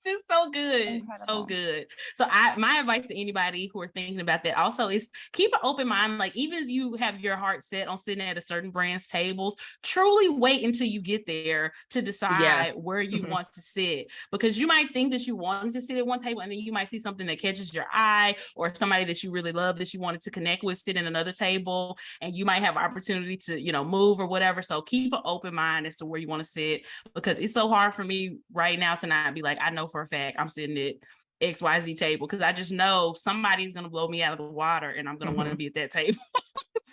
It's so good. Incredible. So good. So my advice to anybody who are thinking about that also is keep an open mind. Like, even if you have your heart set on sitting at a certain brand's tables, truly wait until you get there to decide where you want to sit, because you might think that you wanted to sit at one table and then you might see something that catches your eye, or somebody that you really love that you wanted to connect with sit at another table, and you might have opportunity to move or whatever. So keep an open mind as to where you want to sit, because it's so hard for me right now to not be like, I know for a fact I'm sitting at XYZ table, because I just know somebody's going to blow me out of the water and I'm going to want to be at that table.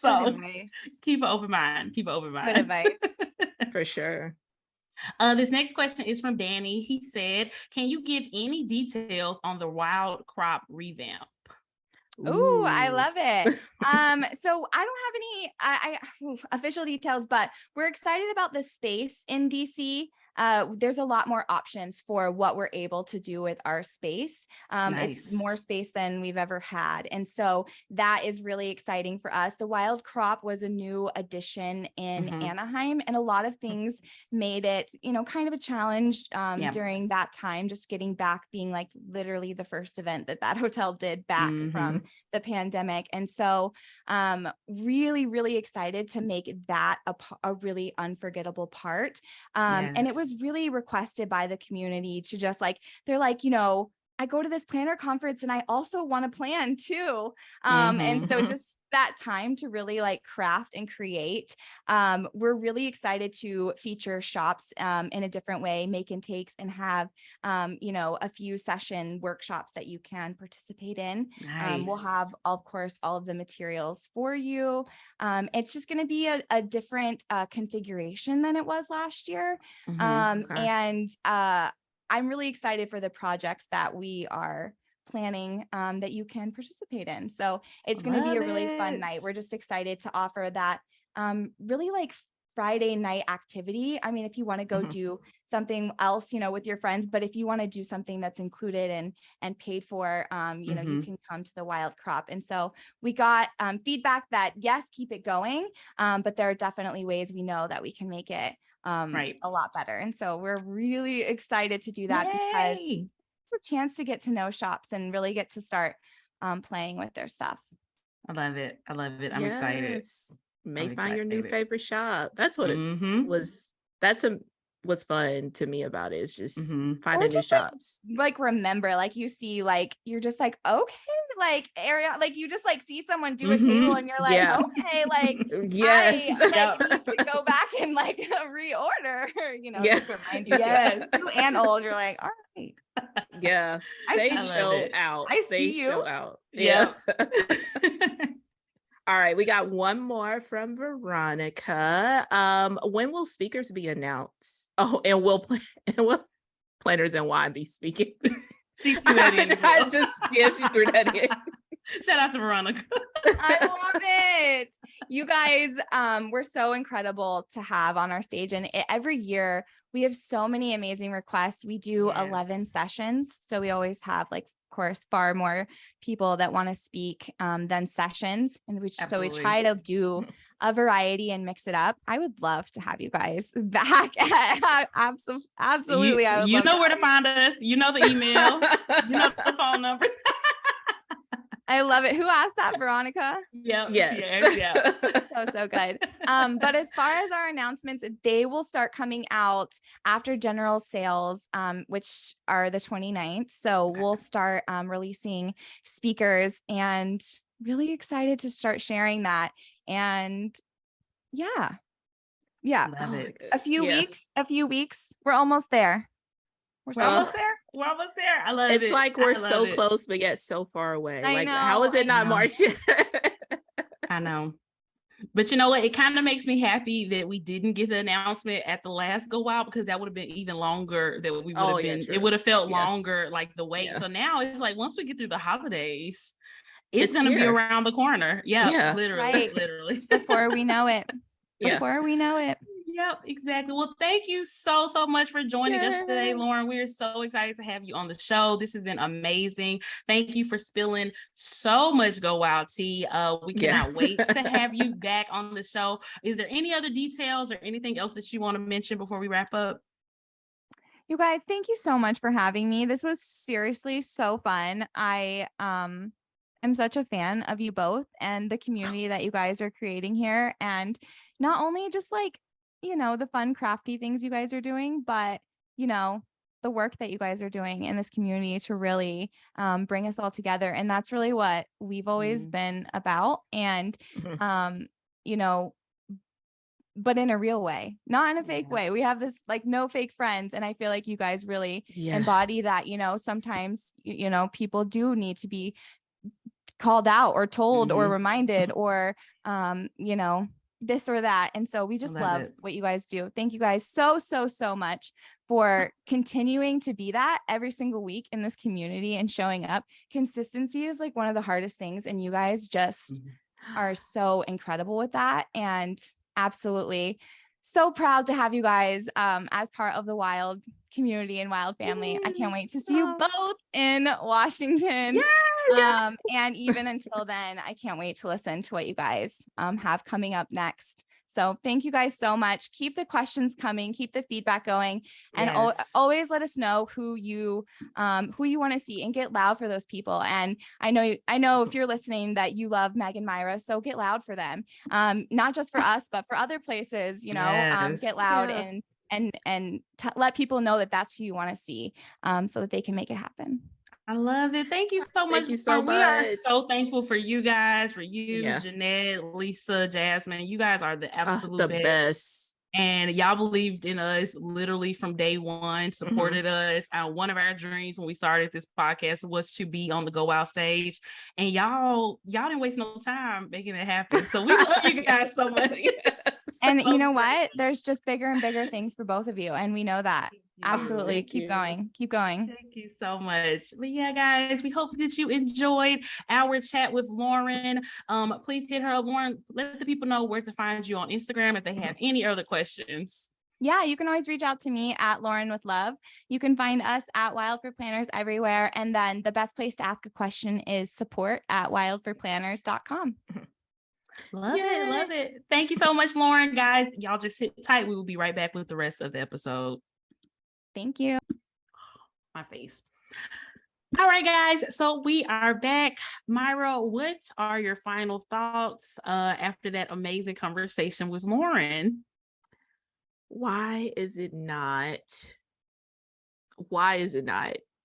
So keep an open mind. Good advice. For sure. This next question is from Danny. He said, can you give any details on the wild crop revamp? Ooh, I love it. So I don't have any official details, but we're excited about the space in DC. There's a lot more options for what we're able to do with our space. It's more space than we've ever had. And so that is really exciting for us. The Wild Crop was a new addition in Anaheim, and a lot of things made it, kind of a challenge during that time, just getting back, being like literally the first event that hotel did back from the pandemic. And so really, really excited to make that a really unforgettable part. And it was really requested by the community to just like, they're like, I go to this planner conference and I also want to plan too. And so just that time to really like craft and create. We're really excited to feature shops in a different way, make and takes, and have, a few session workshops that you can participate in. We'll have, of course, all of the materials for you. It's just going to be a different configuration than it was last year. And I'm really excited for the projects that we are planning that you can participate in. So it's going to be a really fun night. We're just excited to offer that really like Friday night activity. I mean, if you want to go do something else, with your friends, but if you want to do something that's included and paid for, you can come to the Wild Crop. And so we got feedback that yes, keep it going. But there are definitely ways we know that we can make it a lot better. And so we're really excited to do that because it's a chance to get to know shops and really get to start playing with their stuff. I love it. I'm excited. Find your new favorite shop. That's what it was. What's fun to me about it is just finding new shops. Like remember, like you see, like you're just like, okay, like area, like you just like see someone do a table and you're like, okay, like yes, I need to go back and like reorder, just remind you. New and old, you're like, all right. Yeah, they show out. They show out. Yeah. All right, we got one more from Veronica. When will speakers be announced? Oh, and will Planners and Wine be speaking? She threw that in. She threw that in. Shout out to Veronica. I love it. You guys, we're so incredible to have on our stage. And every year we have so many amazing requests. We do 11 sessions. So we always have like course, far more people that want to speak than sessions. And so we try to do a variety and mix it up. I would love to have you guys back. Absolutely. You know where to find us. You know the email. You know the phone numbers. I love it. Who asked that, Veronica? Yep. Yes. Yeah. So good. But as far as our announcements, they will start coming out after general sales, which are the 29th. So we'll start releasing speakers, and really excited to start sharing that. And yeah. Love it. A few weeks. We're almost there. We're almost there. I love it. It's like we're so close, but yet so far away. I know, how is it not March yet? I know. But you know what? It kind of makes me happy that we didn't get the announcement at the last GoWild, because that would have been even longer that we would have been. It would have felt longer, like the wait. So now it's like, once we get through the holidays, it's going to be around the corner. Yeah. Literally. Before we know it. Before we know it. Yep, exactly. Well, thank you so much for joining us today, Lauryn. We are so excited to have you on the show. This has been amazing. Thank you for spilling so much GoWild tea. We cannot wait to have you back on the show. Is there any other details or anything else that you want to mention before we wrap up? You guys, thank you so much for having me. This was seriously so fun. I am such a fan of you both and the community that you guys are creating here. And not only just like, the fun crafty things you guys are doing, but, the work that you guys are doing in this community to really bring us all together. And that's really what we've always been about. And, but in a real way, not in a fake way. We have this like no fake friends. And I feel like you guys really embody that, sometimes, people do need to be called out or told or reminded or, this or that. And so we just love what you guys do. Thank you guys so much for continuing to be that every single week in this community and showing up. Consistency is like one of the hardest things. And you guys just are so incredible with that. And absolutely so proud to have you guys as part of the Wild community and Wild family. I can't wait to see you both in Washington. And even until then, I can't wait to listen to what you guys have coming up next. So thank you guys so much. Keep the questions coming, keep the feedback going, and always let us know who you want to see, and get loud for those people. And I know if you're listening that you love Meg and Myra, so get loud for them. Not just for us, but for other places, get loud and let people know that that's who you want to see, so that they can make it happen. I love it. Thank you so much. Thank you so much. We are so thankful for you guys, for you, Jeanette, Lisa, Jasmine. You guys are the absolute best. And y'all believed in us literally from day one, supported us. One of our dreams when we started this podcast was to be on the GoWild stage. And y'all didn't waste no time making it happen. So we love you guys so much. And you know what? There's just bigger and bigger things for both of you. And we know that. Absolutely. Keep going. Thank you so much. But yeah, guys, we hope that you enjoyed our chat with Lauryn. Please hit her up, Lauryn. Let the people know where to find you on Instagram if they have any other questions. Yeah, you can always reach out to me at Lauryn with Love. You can find us at Wild for Planners everywhere. And then the best place to ask a question is support@wildforplanners.com. Love it. Thank you so much, Lauryn. Guys, y'all just sit tight. We will be right back with the rest of the episode. Thank you. My face. All right, guys. So we are back. Myra, what are your final thoughts after that amazing conversation with Lauryn? Why is it not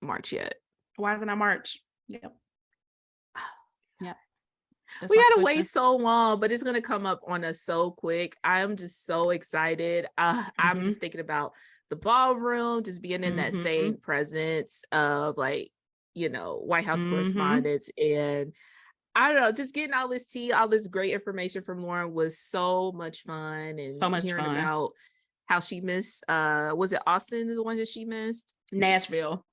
March yet? Why is it not March? Yep. We gotta wait so long, but it's gonna come up on us so quick. I'm just so excited. I'm just thinking about the ballroom, just being in that same presence of White House correspondents, and I don't know, just getting all this tea, all this great information from Lauryn was so much fun, and hearing about how she missed. Was it Austin is the one that she missed? Nashville,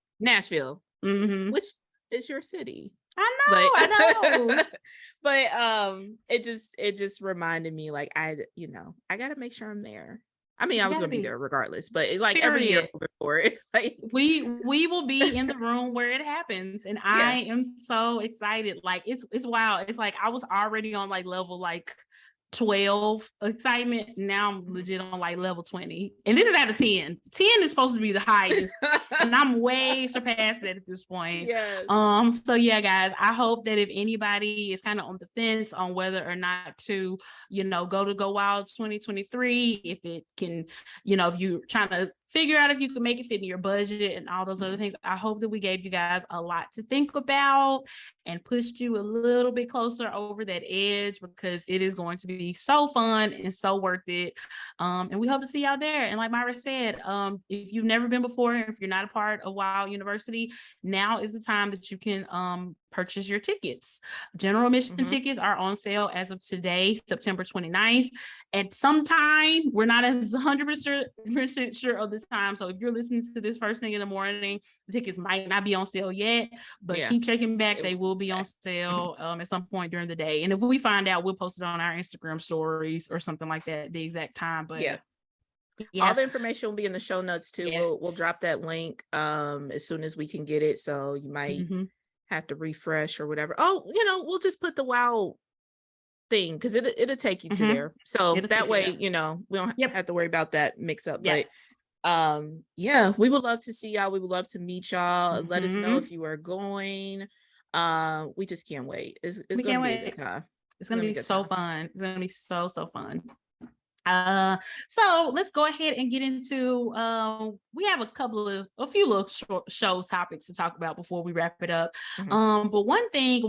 which is your city. I know. But it just reminded me, like, I gotta make sure I'm there. I mean, I was gonna be there regardless, but like every year before it, like we will be in the room where it happens, and I am so excited. Like it's wild. It's like I was already on like level like 12 excitement. Now I'm legit on like level 20, and this is out of 10. 10 is supposed to be the highest, and I'm way surpassed that at this point. Yes. So yeah, guys, I hope that if anybody is kind of on the fence on whether or not to, go to GoWild 2023, if it can, if you're trying to figure out if you can make it fit in your budget and all those other things, I hope that we gave you guys a lot to think about and pushed you a little bit closer over that edge, because it is going to be so fun and so worth it. And we hope to see y'all there. And like Myra said, if you've never been before, if you're not a part of Wild University, now is the time that you can purchase your tickets. General admission tickets are on sale as of today, September 29th. At some time, we're not as 100% sure of this time. So if you're listening to this first thing in the morning, the tickets might not be on sale yet, but keep checking back. They will be on sale at some point during the day. And if we find out, we'll post it on our Instagram stories or something like that, the exact time. But all the information will be in the show notes too. We'll drop that link as soon as we can get it. So you might have to refresh or whatever. We'll just put the Wild thing, because it'll take you to there. So that way, we don't have to worry about that mix up. But we would love to see y'all. We would love to meet y'all. Let us know if you are going. We just can't wait. It's gonna be a good time. It's gonna be so fun. It's gonna be so fun. So let's go ahead and get into we have a few little short show topics to talk about before we wrap it up. But one thing,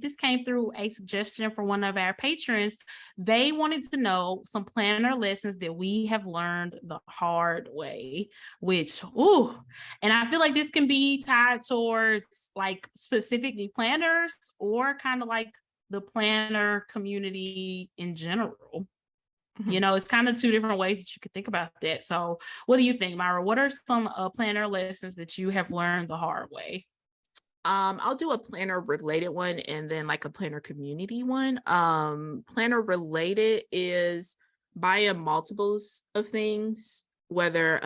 this came through a suggestion from one of our patrons. They wanted to know some planner lessons that we have learned the hard way, and I feel like this can be tied towards like specifically planners or kind of like the planner community in general. It's kind of two different ways that you could think about that. So what do you think, Myra? What are some planner lessons that you have learned the hard way? I'll do a planner related one and then like a planner community one. Planner related is buying multiples of things, whether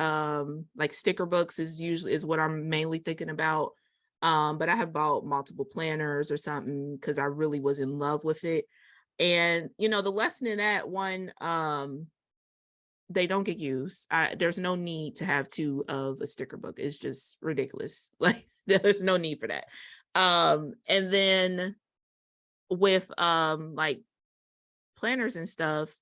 like sticker books is what I'm mainly thinking about. But I have bought multiple planners or something because I really was in love with it. And, the lesson in that one, they don't get used. There's no need to have two of a sticker book. It's just ridiculous. Like there's no need for that. And then with like planners and stuff,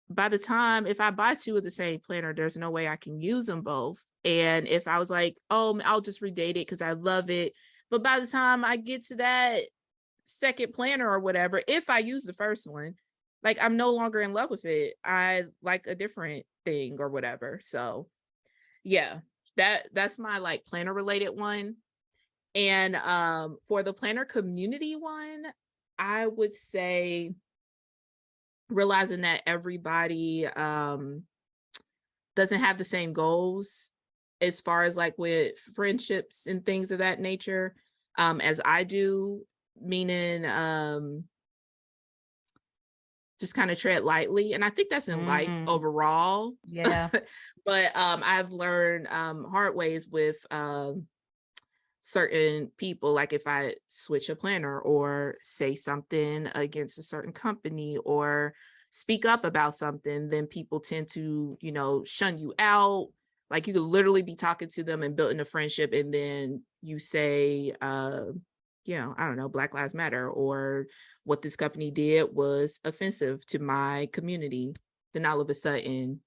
by the time, if I buy two of the same planner, there's no way I can use them both. And if I was like, I'll just redate it because I love it. But by the time I get to that second planner or whatever, if I use the first one, like I'm no longer in love with it. I like a different thing or whatever. So that's my like planner related one. And for the planner community one, I would say realizing that everybody doesn't have the same goals as far as like with friendships and things of that nature as I do. Meaning just kind of tread lightly, and I think that's in life overall. But I've learned hard ways with certain people, like if I switch a planner or say something against a certain company or speak up about something, then people tend to shun you out. Like you could literally be talking to them and building a friendship, and then you say I don't know, Black Lives Matter, or what this company did was offensive to my community. Then all of a sudden,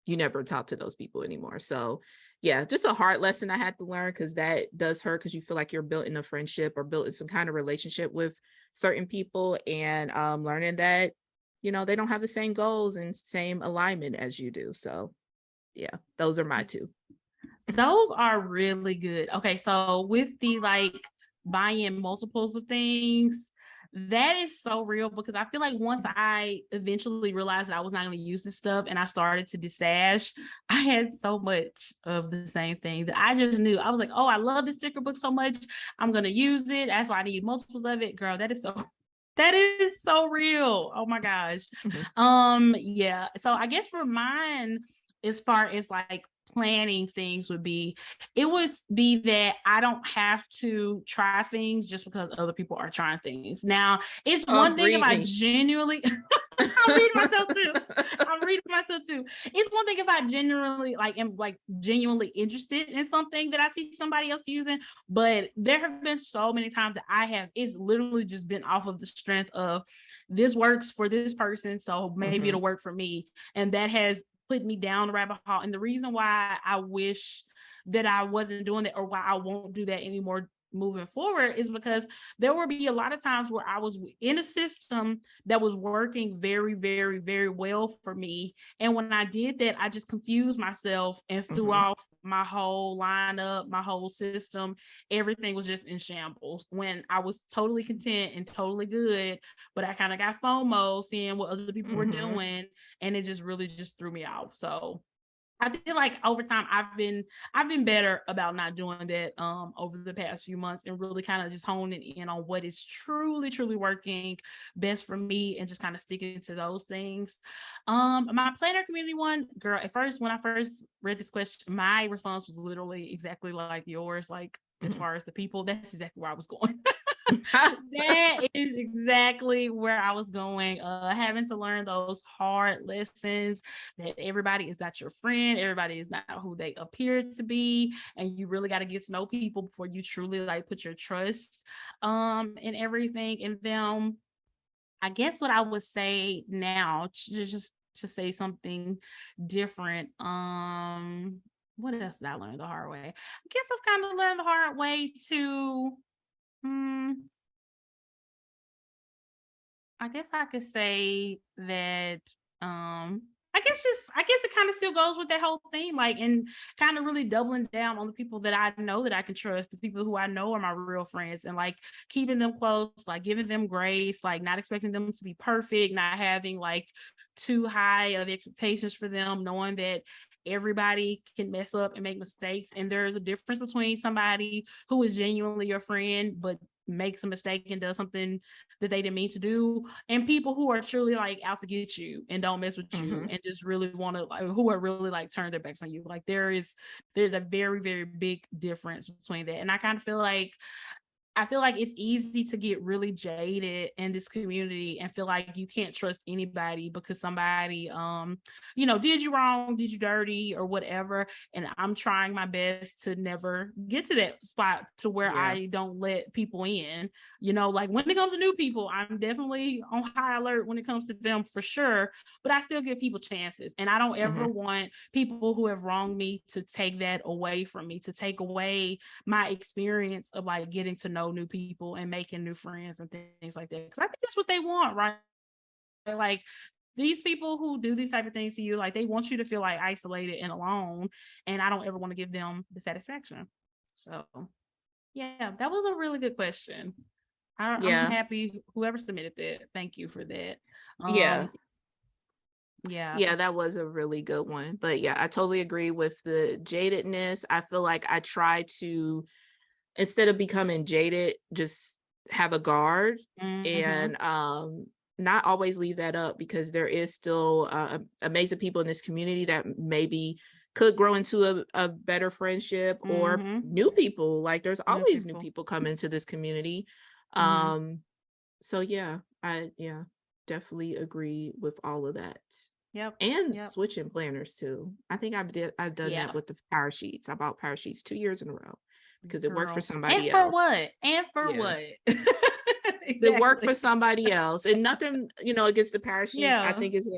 you never talk to those people anymore. So just a hard lesson I had to learn, because that does hurt, because you feel like you're building a friendship or building some kind of relationship with certain people, and learning that, they don't have the same goals and same alignment as you do. So those are my two. Those are really good. Okay, so with the like buying multiples of things, that is so real, because I feel like once I eventually realized that I was not going to use this stuff and I started to destash, I had so much of the same thing that I just knew. I was like, I love this sticker book so much, I'm going to use it. That's why I need multiples of it. Girl, that is so real. Oh my gosh. So I guess for mine, as far as like planning things would be that I don't have to try things just because other people are trying things. Now, it's one thing if I genuinely I'm reading myself too. It's one thing if I genuinely am genuinely interested in something that I see somebody else using, but there have been so many times that it's literally just been off of the strength of this works for this person, so maybe it'll work for me. And that has put me down the rabbit hole. And the reason why I wish that I wasn't doing that, or why I won't do that anymore moving forward, is because there will be a lot of times where I was in a system that was working very, very, very well for me. And when I did that, I just confused myself and threw off my whole lineup, my whole system. Everything was just in shambles when I was totally content and totally good. But I kind of got FOMO seeing what other people were doing, and it just really just threw me off. So I feel like over time I've been better about not doing that over the past few months, and really kind of just honing in on what is truly working best for me, and just kind of sticking to those things. My planner community one, girl, at first when I first read this question, my response was literally exactly like yours. Like, as far as the people, that's exactly where I was going. That is exactly where I was going. Having to learn those hard lessons that everybody is not your friend, everybody is not who they appear to be, and you really got to get to know people before you truly put your trust in everything in them. I guess what I would say now, just to say something different. What else did I learn the hard way? I guess I've kind of learned the hard way to. I guess I could say that I guess it kind of still goes with that whole theme, and kind of really doubling down on the people that I know that I can trust, the people who I know are my real friends, and keeping them close, giving them grace, not expecting them to be perfect, not having too high of expectations for them, knowing that everybody can mess up and make mistakes, and there's a difference between somebody who is genuinely your friend but makes a mistake and does something that they didn't mean to do, and people who are truly out to get you and don't mess with you, and just really want to who are really turn their backs on you. There's a very, very big difference between that. And I kind of feel like it's easy to get really jaded in this community and feel like you can't trust anybody because somebody, did you wrong, did you dirty, or whatever. And I'm trying my best to never get to that spot to where I don't let people in. When it comes to new people, I'm definitely on high alert when it comes to them for sure, but I still give people chances. And I don't ever want people who have wronged me to take that away from me, to take away my experience of getting to know new people and making new friends and things like that, because I think that's what they want, right? These people who do these type of things to you, they want you to feel isolated and alone, and I don't ever want to give them the satisfaction. So yeah, that was a really good question. I'm happy whoever submitted that. Thank you for that. Yeah, that was a really good one. But yeah, I totally agree with the jadedness. I feel like I try to, instead of becoming jaded, just have a guard and not always leave that up, because there is still amazing people in this community that maybe could grow into a better friendship, or new people. There's always new people coming to this community. So yeah, I definitely agree with all of that. And switching planners too. I think I've done that with the power sheets. I bought power sheets 2 years in a row because it worked for somebody else. And for what? Exactly. It worked for somebody else, and nothing, against the power sheets. I think it's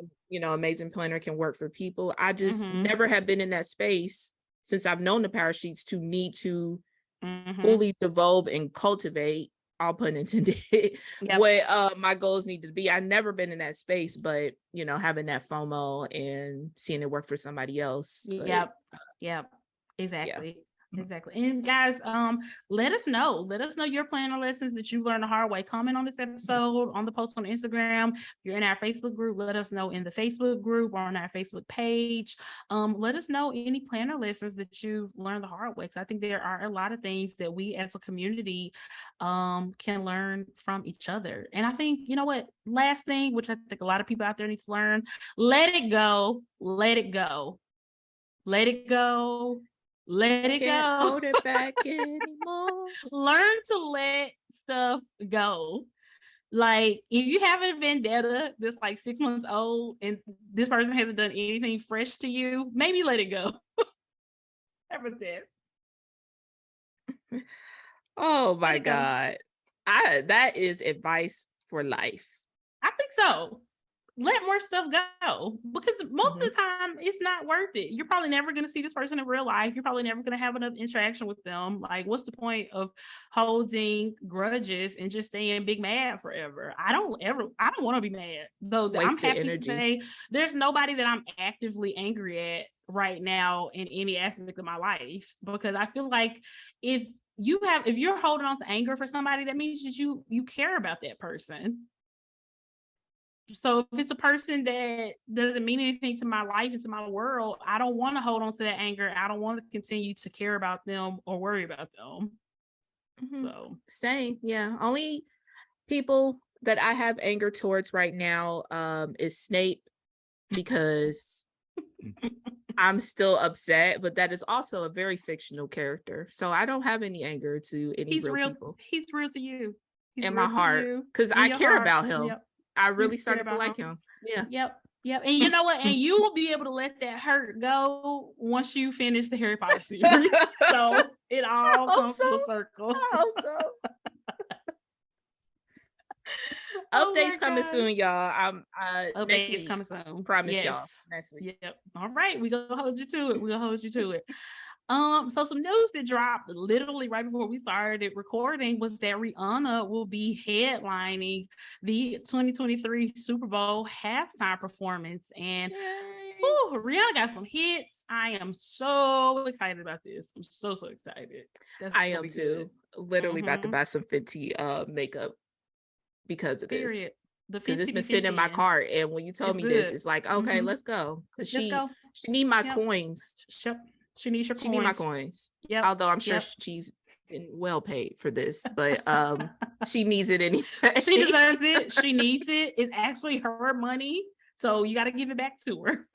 amazing planner can work for people. I just never have been in that space since I've known the power sheets to need to fully devolve and cultivate, all pun intended, what my goals need to be. I've never been in that space, but having that FOMO and seeing it work for somebody else. Exactly. Exactly. And guys, let us know your planner lessons that you learned the hard way. Comment on this episode, on the post on Instagram. If you're in our Facebook group, let us know in the Facebook group or on our Facebook page. Let us know any planner lessons that you've learned the hard way, because I think there are a lot of things that we as a community can learn from each other. And I think, last thing, which I think a lot of people out there need to learn, let it go. let it go. Let it Can't go. hold it back anymore. Learn to let stuff go. Like, if you have a vendetta that's like 6 months old and this person hasn't done anything fresh to you, maybe let it go. Ever that. Oh my God. That is advice for life. I think so. Let more stuff go, because most of the time it's not worth it. You're probably never going to see this person in real life. You're probably never going to have enough interaction with them. Like, what's the point of holding grudges and just staying big mad forever? I don't want to be mad, though. Wasted I'm happy energy. to say there's nobody that I'm actively angry at right now in any aspect of my life, because I feel like if you're holding on to anger for somebody, that means that you care about that person. So if it's a person that doesn't mean anything to my life and to my world, I don't want to hold on to that anger. I don't want to continue to care about them or worry about them. So same. Yeah. Only people that I have anger towards right now is Snape, because I'm still upset, but that is also a very fictional character. So I don't have any anger to any real people. He's real to you. He's in my heart, because I care about him. Yep. I really started to like him. Yeah. Yep. And you know what? And you will be able to let that hurt go once you finish the Harry Potter series. So it all comes full circle. I hope so. Updates coming soon, y'all. Next week. Coming soon. Promise y'all. Next week. Yep. All right. We're gonna hold you to it. So some news that dropped literally right before we started recording was that Rihanna will be headlining the 2023 Super Bowl halftime performance. And Rihanna got some hits. I am so excited about this. I'm so excited. I am too. Literally about to buy some Fenty makeup because of this. Because it's been sitting in my cart, and when you told me this, it's like, okay, let's go. Because she need my coins. She needs your coins. She need my coins. Yeah. Although I'm sure she's been well paid for this, but she needs it anyway. She deserves it. She needs it. It's actually her money, so you got to give it back to her.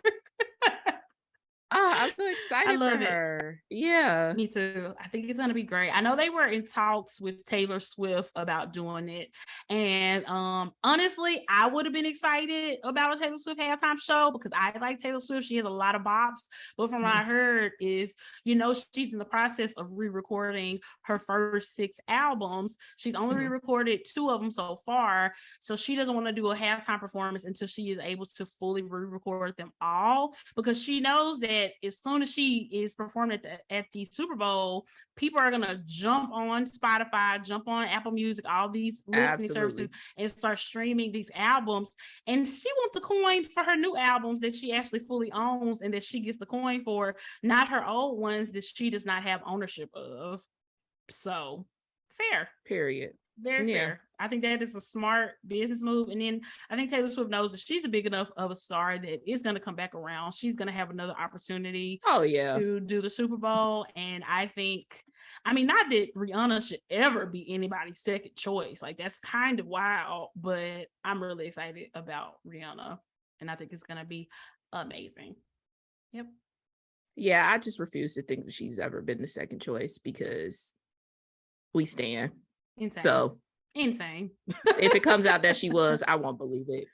Oh, I'm so excited for her. Yeah. Me too. I think it's going to be great. I know they were in talks with Taylor Swift about doing it. And honestly, I would have been excited about a Taylor Swift halftime show because I like Taylor Swift. She has a lot of bops. But from what I heard is, she's in the process of re-recording her first 6 albums. She's only re-recorded 2 of them so far. So she doesn't want to do a halftime performance until she is able to fully re-record them all, because she knows that as soon as she is performing at the Super Bowl, people are gonna jump on Spotify, jump on Apple Music, all these listening services, and start streaming these albums. And she wants the coin for her new albums that she actually fully owns and that she gets the coin for, not her old ones that she does not have ownership of. So fair. Period. Very fair. I think that is a smart business move. And then I think Taylor Swift knows that she's a big enough of a star that is going to come back around. She's going to have another opportunity to do the Super Bowl. And I think, not that Rihanna should ever be anybody's second choice. Like, that's kind of wild, but I'm really excited about Rihanna. And I think it's going to be amazing. Yep. Yeah, I just refuse to think that she's ever been the second choice because we stand. Insane. So insane. If it comes out that she was, I won't believe it.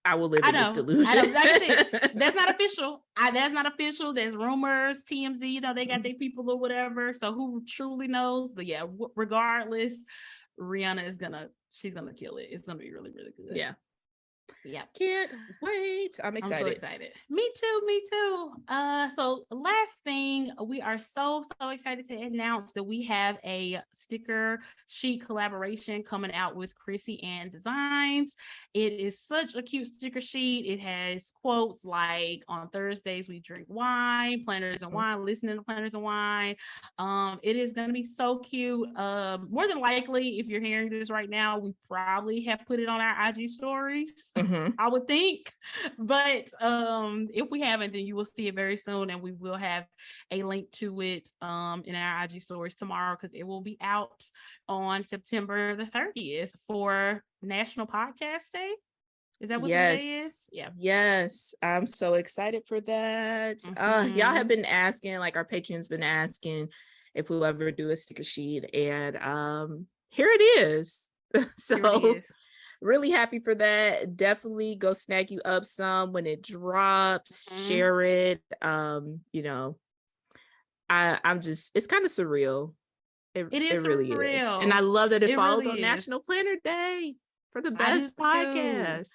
I will live in this delusion. That's not official. That's not official. There's rumors, TMZ, they got their people or whatever. So who truly knows? But yeah, regardless, Rihanna she's gonna kill it. It's gonna be really, really good. Yeah. Yeah. Can't wait. I'm excited. I'm so excited. Me too. So last thing, we are so excited to announce that we have a sticker sheet collaboration coming out with Krissyanne Designs. It is such a cute sticker sheet. It has quotes like, on Thursdays we drink wine, planters and wine, listening to planters and wine. It is going to be so cute. More than likely, if you're hearing this right now, we probably have put it on our IG stories. I would think, but if we haven't, then you will see it very soon, and we will have a link to it in our IG stories tomorrow, because it will be out on September the 30th for National Podcast Day. Is that what the day is? Yeah. Yes. I'm so excited for that. Y'all have been asking, like our patrons been asking if we'll ever do a sticker sheet. And here it is. So really happy for that. Definitely go snag you up some when it drops, share it. You know, I'm just, it's kind of surreal. It really is. And I love that it followed really on National Planner Day for the best podcast.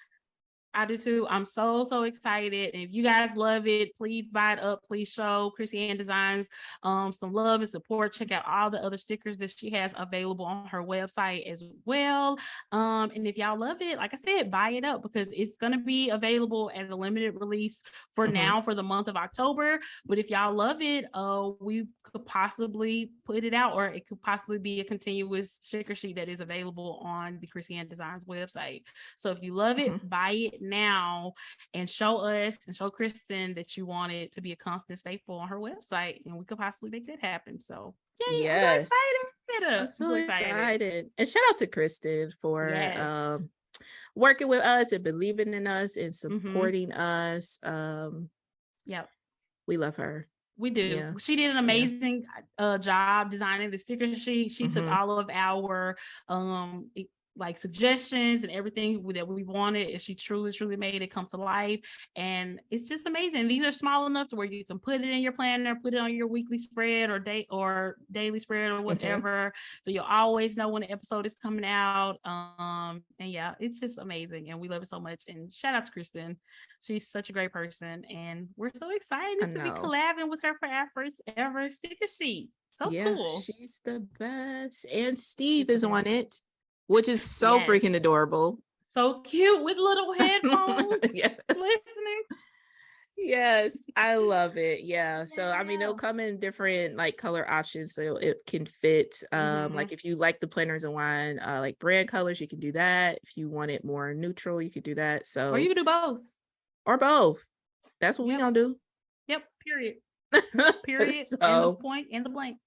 I do too. I'm so excited. And if you guys love it, please buy it up. Please show Krissyanne Designs some love and support. Check out all the other stickers that she has available on her website as well. And if y'all love it, like I said, buy it up because it's going to be available as a limited release for now for the month of October. But if y'all love it, we could possibly put it out, or it could possibly be a continuous sticker sheet that is available on the Krissyanne Designs website. So if you love it, buy it now and show us and show Kristen that you want it to be a constant staple on her website, and we could possibly make that happen. So yes, I'm so excited. And shout out to Kristen for working with us and believing in us and supporting us. We love her. We do. Yeah. She did an amazing job designing the sticker sheet. She took all of our like suggestions and everything that we wanted, and she truly made it come to life. And it's just amazing. These are small enough to where you can put it in your planner, put it on your weekly spread or daily spread or whatever. So you'll always know when the episode is coming out. And yeah, it's just amazing, and we love it so much. And shout out to Kristen. She's such a great person, and we're so excited to be collabing with her for our first ever sticker sheet. So cool. She's the best. And Steve is on it, which is so freaking adorable. So cute with little headphones listening. Yes, I love it. Yeah. So I mean, it'll come in different like color options, so it can fit. Like if you like the planners and wine, like brand colors, you can do that. If you want it more neutral, you could do that. So or you can do both. Or both. That's what we gonna do. Yep. Period. Period. So, and the point and the blank.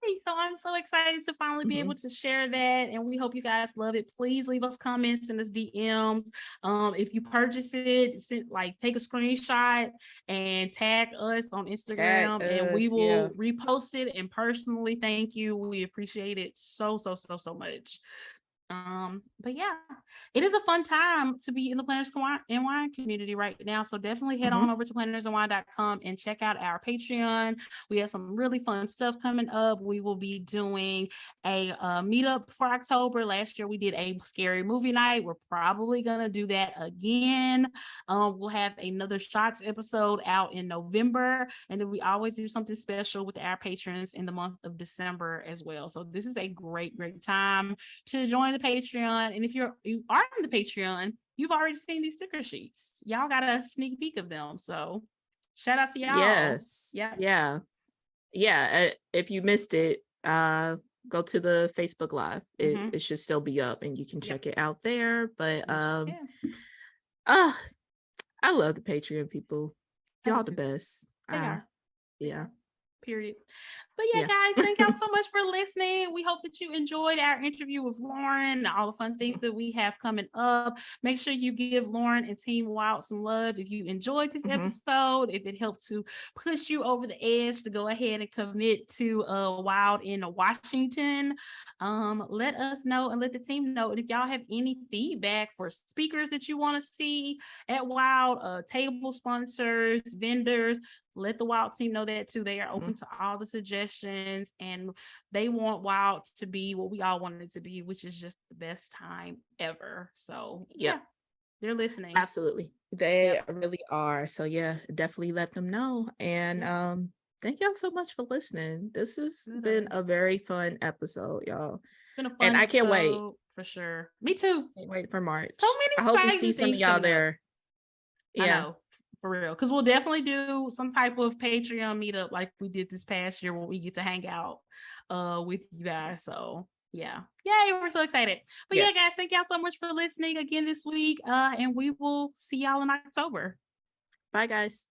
Yay. So I'm so excited to finally be able to share that, and we hope you guys love it. Please leave us comments, send us DMs. If you purchase it, take a screenshot and tag us on Instagram, and we will repost it and personally thank you. We appreciate it so much. But yeah, it is a fun time to be in the Planners and Wine community right now. So definitely head on over to plannersandwine.com and check out our Patreon. We have some really fun stuff coming up. We will be doing a meetup for October. Last year we did a scary movie night. We're probably gonna do that again. We'll have another Shots episode out in November, and then we always do something special with our patrons in the month of December as well. So this is a great time to join the Patreon. And if you are in the Patreon, you've already seen these sticker sheets. Y'all got a sneak peek of them. So shout out to y'all. Yes. Yeah. If you missed it, go to the Facebook Live. It should still be up and you can check it out there. But I love the Patreon people. Y'all the best. Yeah. Period. But yeah, guys, thank y'all so much for listening. We hope that you enjoyed our interview with Lauryn and all the fun things that we have coming up. Make sure you give Lauryn and Team Wild some love if you enjoyed this episode, if it helped to push you over the edge to go ahead and commit to Wild in Washington. Let us know and let the team know. And if y'all have any feedback for speakers that you want to see at Wild, table sponsors, vendors, let the Wild team know that too. They are open to all the suggestions, and they want Wild to be what we all wanted it to be, which is just the best time ever. So they're listening. Absolutely. They really are. So yeah, definitely let them know. And thank y'all so much for listening. This has been a very fun episode, y'all. It's been a fun and I can't wait. For sure. Me too. Can't wait for March. So many. I hope to see some of y'all there. I know. For real, because we'll definitely do some type of Patreon meetup like we did this past year where we get to hang out with you guys. So yeah, yay, we're so excited. But yeah, guys, thank y'all so much for listening again this week, and we will see y'all in October. Bye, guys.